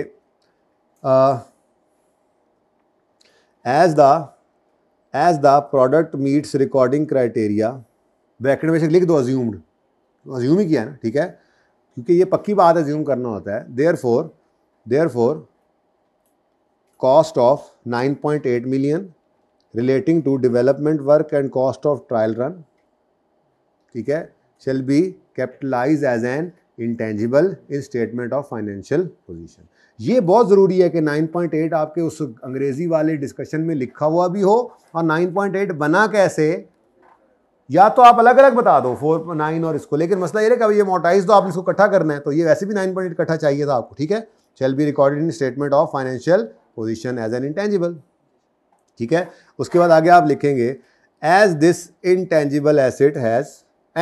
as the product meets recording criteria, bracket में से लिख दो अज्यूम्ड, अज्यूम ही किया है ना। ठीक है, क्योंकि ये पक्की बात अज्यूम करना होता है। Therefore cost of 9.8 million relating to development work and cost of trial run, ठीक है, shall be capitalized as an intangible in statement of financial position। ये बहुत ज़रूरी है कि 9.8 आपके उस अंग्रेज़ी वाले डिस्कशन में लिखा हुआ भी हो, और 9.8 बना कैसे, या तो आप अलग अलग बता दो 4, 9 और इसको, लेकिन मसला ये है कि ये मोटाइज तो आपने इसको इकट्ठा करना है, तो ये वैसे भी 9.8 इकट्ठा चाहिए था आपको। ठीक है, shall be recorded in statement of financial position as an intangible। ठीक है, उसके बाद आगे आप लिखेंगे as this intangible asset has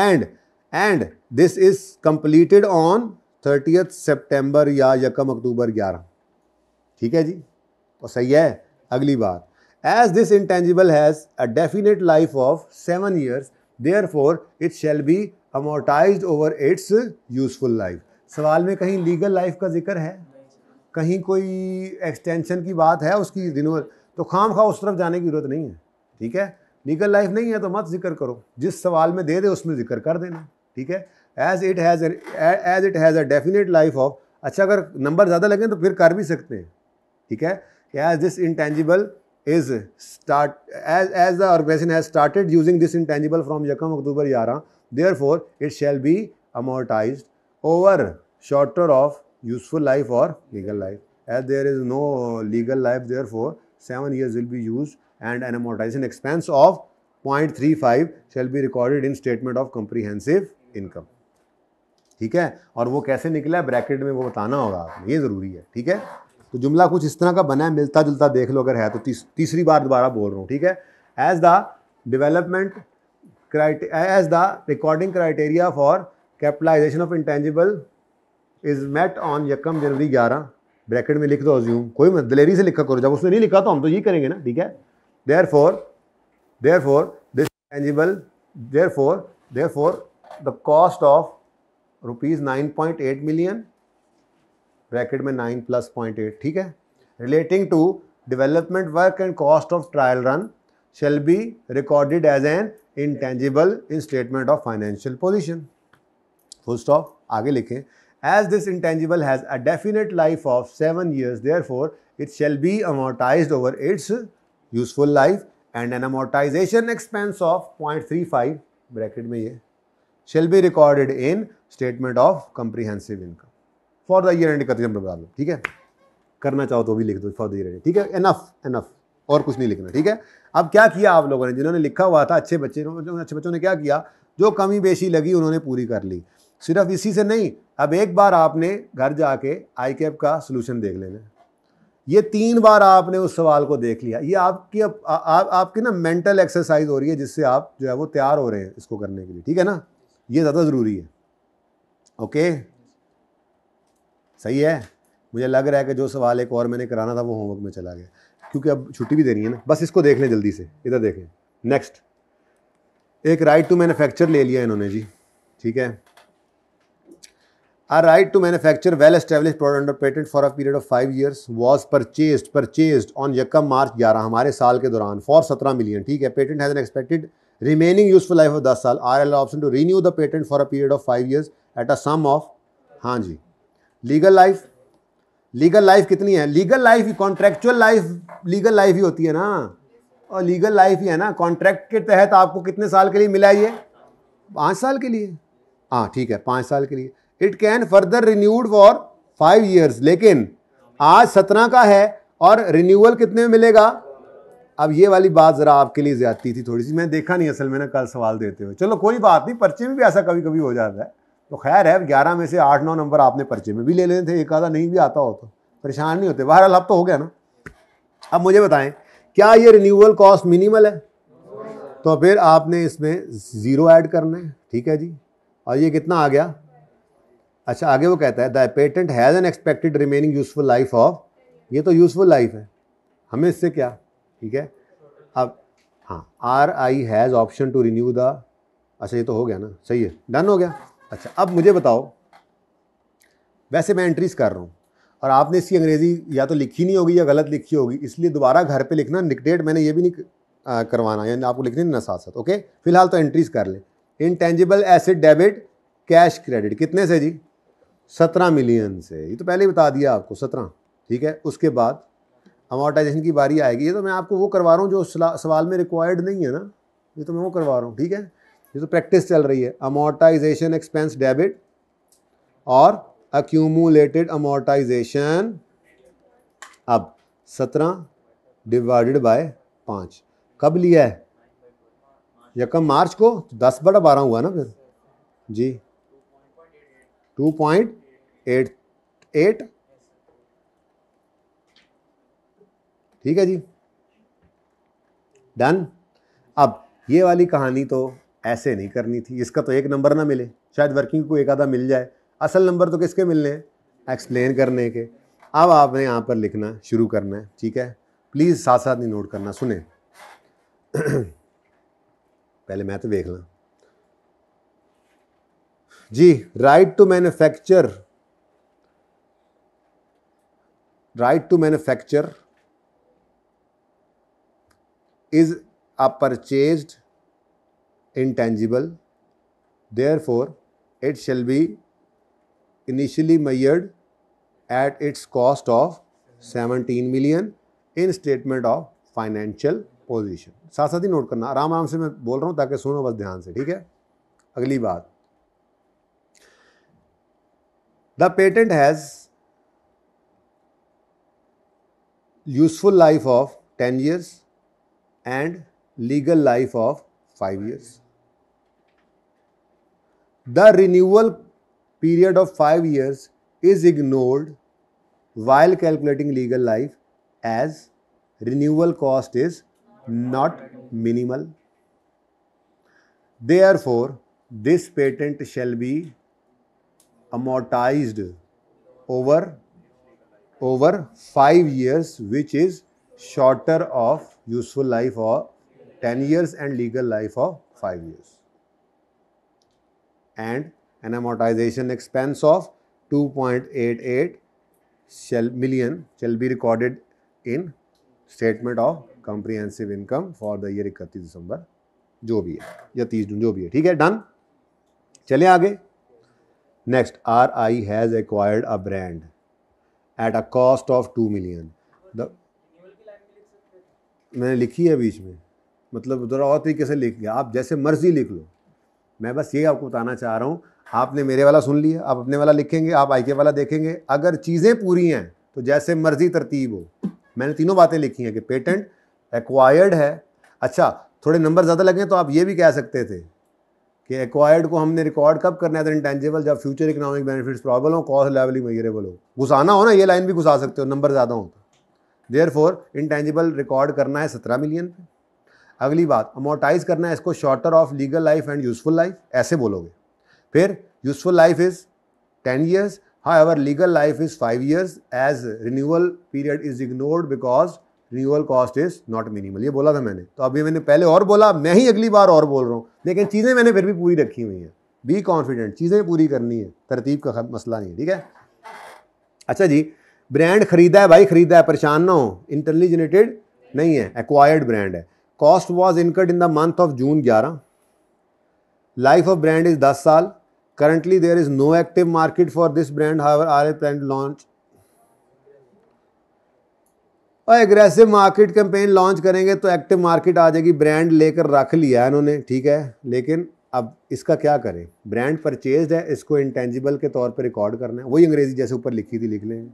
and this is completed on 30th September या 1 अक्टूबर 11। ठीक है जी, तो सही है। अगली बात, as this intangible has a definite life of 7 years therefore it shall be amortized over its useful life। सवाल में कहीं लीगल लाइफ का जिक्र है, कहीं कोई एक्सटेंशन की बात है उसकी रिन्यूअल, तो खाम खा उस तरफ जाने की जरूरत नहीं है। ठीक है, लीगल लाइफ नहीं है तो मत जिक्र करो, जिस सवाल में दे दे उसमें जिक्र कर देना। ठीक है, as it has a definite life of, अच्छा अगर नंबर ज़्यादा लगे तो फिर कर भी सकते हैं। ठीक है, as this intangible is start as the organization has started using this intangible from 1 October 11 therefore it shall be amortized over shorter of useful life और legal life. As there is no legal life therefore 7 years will be used and an amortization expense of 0.35 shall be recorded in statement of comprehensive income। ठीक है, और वो कैसे निकला है bracket में वो बताना होगा आपने, ये ज़रूरी है। ठीक है, तो जुमला कुछ इस तरह का बना है, मिलता जुलता देख लो अगर है तो। तीसरी बार दोबारा बोल रहा हूँ। ठीक है, as the recording criteria for capitalization of intangible is met on 1 January 11, bracket में लिख दो अज्यूम, कोई मत दलेरी से लिखा करो, जब उसने नहीं लिखा तो हम तो ये करेंगे ना। ठीक है, therefore the cost of rupees 9.8 million, bracket में 9 + 0.8, ठीक है, relating to development work and cost of trial run shall be recorded as an intangible in statement of financial position। full stop। आगे लिखें, as this intangible has a definite life of 7 years therefore it shall be amortized over its useful life and an amortization expense of 0.35 bracket में ये shall be recorded in statement of comprehensive income for the year end 31 बता दो। ठीक है, करना चाहो तो भी लिख दो for the year end। ठीक है, enough, और कुछ नहीं लिखना। ठीक है, अब क्या किया आप लोगों ने, जिन्होंने लिखा हुआ था, अच्छे बच्चों ने क्या किया, जो कमी बेशी लगी उन्होंने पूरी कर ली। सिर्फ इसी से नहीं, अब एक बार आपने घर जाके ICAP का सोल्यूशन देख लेना, ये 3 बार आपने उस सवाल को देख लिया, ये आपकी ना मेंटल एक्सरसाइज हो रही है, जिससे आप जो है वो तैयार हो रहे हैं इसको करने के लिए। ठीक है ना, ये ज़्यादा ज़रूरी है। ओके, सही है। मुझे लग रहा है कि जो सवाल एक और मैंने कराना था वो होमवर्क में चला गया, क्योंकि अब छुट्टी भी देनी है ना। बस इसको देख लें जल्दी से, इधर देखें। नेक्स्ट, एक राइट टू मैन्युफैक्चर ले लिया इन्होंने जी। ठीक है, A right to manufacture well-established product under patent for a period of 5 years was purchased on यकम मार्च 11 हमारे साल के दौरान for 17 मिलियन. ठीक है. Patent has an expected remaining useful life of 10 साल. RL option to renew the patent for a period of 5 years at a sum of, हाँ जी. Legal life कितनी है? Legal life, contractual life legal life ही होती है ना, और legal life ही है ना. कॉन्ट्रैक्ट के तहत आपको कितने साल के लिए मिला ये? 5 साल के लिए. हाँ ठीक है, 5 साल के लिए. It can further renewed for 5 years. लेकिन आज 17 का है और रिन्यूअल कितने में मिलेगा? अब ये वाली बात जरा आपके लिए ज्यादती थी थोड़ी सी, मैंने देखा नहीं असल में ना कल सवाल देते हुए. चलो कोई बात नहीं, पर्चे में भी ऐसा कभी कभी हो जाता है, तो खैर है. 11 में से 8-9 नंबर आपने पर्चे में भी ले लेने थे, एक आधा नहीं भी आता हो तो परेशान नहीं होते. बहरहाल अब तो हो गया ना. अब मुझे बताएं, क्या ये रिन्यूअल कॉस्ट मिनिमल है? तो फिर आपने इसमें 0 ऐड करना है. ठीक है जी. और ये कितना आ गया? अच्छा, आगे वो कहता है the patent has an expected remaining useful life of, ये तो यूजफुल लाइफ है, हमें इससे क्या. ठीक है. अब हाँ, RI has option to renew the, अच्छा ये तो हो गया ना, सही है, डन हो गया. अच्छा अब मुझे बताओ, वैसे मैं एंट्रीज कर रहा हूँ और आपने इसकी अंग्रेजी या तो लिखी नहीं होगी या गलत लिखी होगी, इसलिए दोबारा घर पे लिखना. डिक्टेट मैंने ये भी नहीं करवाना, यानी आपको लिखने ना साथ साथ. ओके, फिलहाल तो एंट्रीज कर ले. Intangible asset debit cash credit कितने से जी? 17 मिलियन से. ये तो पहले ही बता दिया आपको, 17. ठीक है. उसके बाद अमोर्टाइजेशन की बारी आएगी. ये तो मैं आपको वो करवा रहा हूँ जो सवाल में रिक्वायर्ड नहीं है ना, ये तो मैं वो करवा रहा हूँ. ठीक है, ये तो प्रैक्टिस चल रही है. अमोर्टाइजेशन एक्सपेंस डेबिट और अक्यूमुलेटेड अमोर्टाइजेशन. अब 17 डिवाइडेड बाय 5 कब लिया है? यकम मार्च को. 10/12 हुआ ना फिर जी. 2.88. ठीक है जी, डन. अब ये वाली कहानी तो ऐसे नहीं करनी थी, इसका तो एक नंबर ना मिले, शायद वर्किंग को एक आधा मिल जाए. असल नंबर तो किसके मिलने हैं? एक्सप्लेन करने के. अब आपने यहाँ पर लिखना शुरू करना है. ठीक है, प्लीज़ साथ साथ नहीं नोट करना, सुने पहले मैं तो देख ला जी. Right to manufacture is a purchased intangible, therefore it shall be initially measured at its cost of 17 million in statement of financial position. साथ साथ ही नोट करना, आराम आराम से मैं बोल रहा हूँ ताकि सुनो बस ध्यान से. ठीक है. अगली बात, the patent has useful life of 10 years and legal life of 5 years. The renewal period of 5 years is ignored while calculating legal life as renewal cost is not minimal. Therefore, this patent shall be amortized over 5 years, which is shorter of useful life of 10 years and legal life of 5 years. And an amortization expense of 2.88 million shall be recorded in statement of comprehensive income for the year 31 दिसंबर जो भी है या 30 जून जो भी है. ठीक है, done. चले आगे. Next, RI has acquired a brand eight a cost of 2 million. मैंने लिखी है बीच में, मतलब थोड़ा और तरीके से लिख गया, आप जैसे मर्जी लिख लो. मैं बस ये आपको बताना चाह रहा हूँ. आपने मेरे वाला सुन लिया, आप अपने वाला लिखेंगे, आप IK वाला देखेंगे. अगर चीज़ें पूरी हैं तो जैसे मर्जी तरतीब हो. मैंने तीनों बातें लिखी हैं कि पेटेंट एक्वायर्ड है. अच्छा, थोड़े नंबर ज़्यादा लगे तो आप ये भी कह सकते थे कि एक्वायर्ड को हमने रिकॉर्ड कब करना है? इंटेंजिबल जब फ्यूचर इकोनॉमिक बेनिफिट्स प्रॉबल हो, कॉस्ट लेवलिंग मेजरेबल हो. घुसाना हो ना, ये लाइन भी घुसा सकते हो, नंबर ज़्यादा हो तो. देयरफॉर इंटेंजिबल रिकॉर्ड करना है 17 मिलियन पे. अगली बात, अमोर्टाइज करना है इसको shorter of legal life and useful life, ऐसे बोलोगे. फिर useful life is 10 years, however legal life is 5 years as renewal period is ignored because renewal cost is not minimal. ये बोला था मैंने, तो अभी मैंने पहले और बोला, मैं ही अगली बार और बोल रहा हूँ, लेकिन चीज़ें मैंने फिर भी पूरी रखी हुई हैं. बी कॉन्फिडेंट, चीज़ें पूरी करनी है, तरतीब का मसला नहीं है, ठीक है। अच्छा जी, ब्रांड खरीदा है भाई, खरीदा है, परेशान ना हो, इंटरनली जनरेटेड नहीं है, एक्वायर्ड ब्रांड है। Cost was incurred in the month of June 11, life of brand is 10 साल, currently there is no active market for this brand, however are plan to launch. और एग्रेसिव मार्केट कैंपेन लॉन्च करेंगे तो active market आ जाएगी, brand लेकर रख लिया इन्होंने, ठीक है, लेकिन अब इसका क्या करें, ब्रांड परचेज्ड है, इसको इंटेंजिबल के तौर पे रिकॉर्ड करना है, वही अंग्रेजी जैसे ऊपर लिखी थी लिख लेंगे।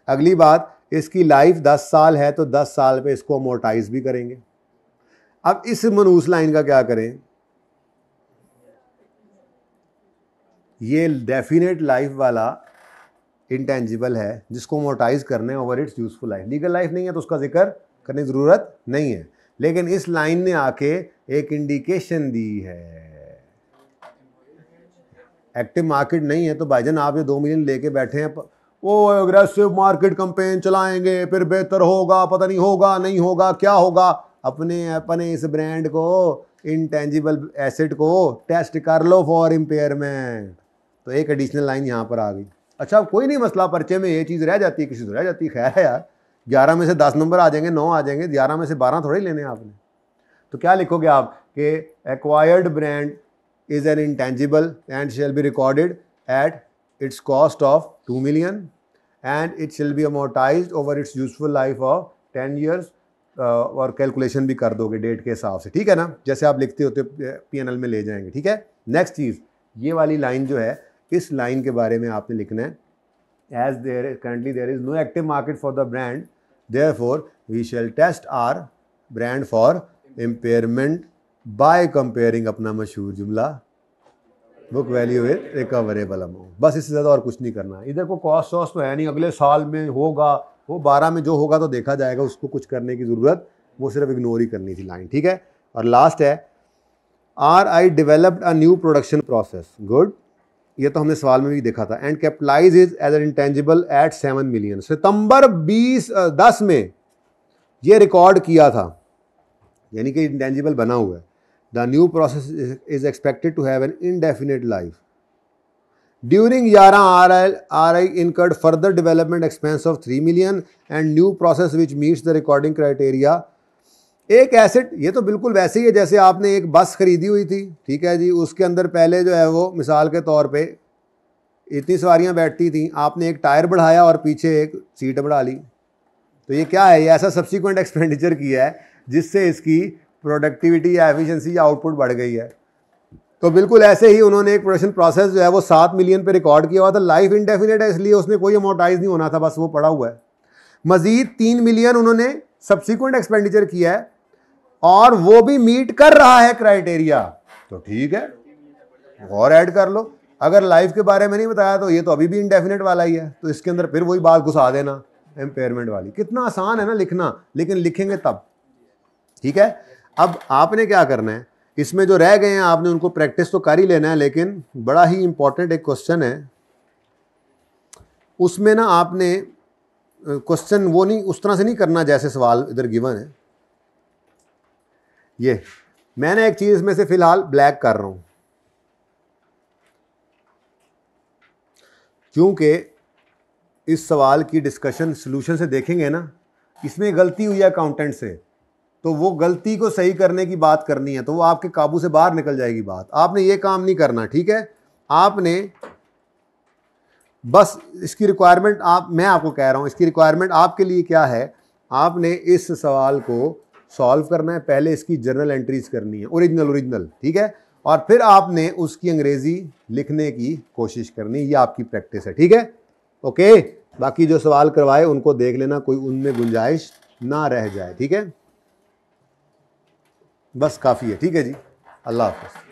अगली बात, इसकी लाइफ 10 साल है तो 10 साल पे इसको अमोर्टाइज भी करेंगे। अब इस मनूस लाइन का क्या करें, ये डेफिनेट लाइफ वाला इंटेंजिबल है जिसको अमोर्टाइज करना है over it's useful life, legal life नहीं है तो उसका जिक्र करने की ज़रूरत नहीं है, लेकिन इस लाइन ने आके एक इंडिकेशन दी है। एक्टिव मार्केट नहीं है तो भाईजान आप ये 2 मिलियन लेके बैठे हैं, वो एग्रेसिव मार्केट कैंपेन चलाएंगे फिर बेहतर होगा, पता नहीं होगा नहीं होगा क्या होगा, अपने इस ब्रांड को, इंटेंजिबल एसेट को टेस्ट कर लो फॉर इम्पेयरमेंट। तो एक एडिशनल लाइन यहाँ पर आ गई। अच्छा कोई नहीं मसला, पर्चे में ये चीज़ रह जाती है, किसी से रह जाती है, खैर है यार, 11 में से 10 नंबर आ जाएंगे, 9 आ जाएंगे, 11 में से 12 थोड़े ही लेने हैं आपने। तो क्या लिखोगे आप कि acquired brand is an intangible and shell be recorded at its cost of 2 million and it shall be amortized over it's useful life of 10 years, और कैलकुलेशन भी कर दोगे डेट के हिसाब से, ठीक है ना, जैसे आप लिखते होते PNL में ले जाएंगे, ठीक है। नेक्स्ट चीज़, ये वाली लाइन जो है, इस लाइन के बारे में आपने लिखना है, as there currently there is no active market for the brand, therefore we shall test are brand for impairment by comparing, अपना मशहूर जुमला, book value with recoverable amount. बस इससे ज़्यादा और कुछ नहीं करना है। इधर को कॉस्ट वॉस्ट तो है नहीं, अगले साल में होगा, वो 12 में जो होगा तो देखा जाएगा, उसको कुछ करने की ज़रूरत, वो सिर्फ इग्नोर ही करनी थी लाइन, ठीक है। और लास्ट है, RI developed a new production process, good, ये तो हमने सवाल में भी देखा था, and capitalize is as an intangible at 7 million, सितंबर 10 में ये रिकॉर्ड किया था, यानी कि इंटेंजिबल बना हुआ है। The new process is expected to have an indefinite life. During 11 RI incurred further development expense of 3 million and new process which meets the recording criteria। एक एसेट, ये तो बिल्कुल वैसे ही है जैसे आपने एक बस खरीदी हुई थी, ठीक है जी, उसके अंदर पहले जो है वो मिसाल के तौर पे इतनी सवारियां बैठती थी, आपने एक टायर बढ़ाया और पीछे एक सीट बढ़ा ली, तो ये क्या है, ये ऐसा सब्सिक्वेंट एक्सपेंडिचर किया है जिससे इसकी प्रोडक्टिविटी या एफिशिएंसी या आउटपुट बढ़ गई है। तो बिल्कुल ऐसे ही उन्होंने एक प्रोडक्शन प्रोसेस जो है वो 7 मिलियन पे रिकॉर्ड किया हुआ था, लाइफ इंडेफिनेट है इसलिए उसमें कोई अमोर्टाइज नहीं होना था, बस वो पड़ा हुआ है। मजीद 3 मिलियन उन्होंने सब्सिक्वेंट एक्सपेंडिचर किया है और वो भी मीट कर रहा है क्राइटेरिया, तो ठीक है, और ऐड कर लो। अगर लाइफ के बारे में नहीं बताया तो ये तो अभी भी इंडेफिनेट वाला ही है, तो इसके अंदर फिर वही बात घुसा देना एम्पेयरमेंट वाली। कितना आसान है ना लिखना, लेकिन लिखेंगे तब, ठीक है। अब आपने क्या करना है, इसमें जो रह गए हैं आपने उनको प्रैक्टिस तो कर ही लेना है, लेकिन बड़ा ही इंपॉर्टेंट एक क्वेश्चन है, उसमें ना आपने क्वेश्चन वो नहीं, उस तरह से नहीं करना जैसे सवाल इधर गिवन है। ये मैंने एक चीज इसमें से फिलहाल ब्लैक कर रहा हूं, क्योंकि इस सवाल की डिस्कशन सॉल्यूशन से देखेंगे ना, इसमें गलती हुई है अकाउंटेंट से, तो वो गलती को सही करने की बात करनी है, तो वो आपके काबू से बाहर निकल जाएगी बात। आपने ये काम नहीं करना, ठीक है। आपने बस इसकी रिक्वायरमेंट, मैं आपको कह रहा हूं, इसकी रिक्वायरमेंट आपके लिए क्या है, आपने इस सवाल को सॉल्व करना है, पहले इसकी जर्नल एंट्रीज करनी है, ओरिजिनल, ठीक है, और फिर आपने उसकी अंग्रेजी लिखने की कोशिश करनी, ये आपकी प्रैक्टिस है, ठीक है। ओके, बाकी जो सवाल करवाए उनको देख लेना, कोई उनमें गुंजाइश ना रह जाए, ठीक है, बस काफ़ी है, ठीक है जी। अल्लाह हाफ़िज़।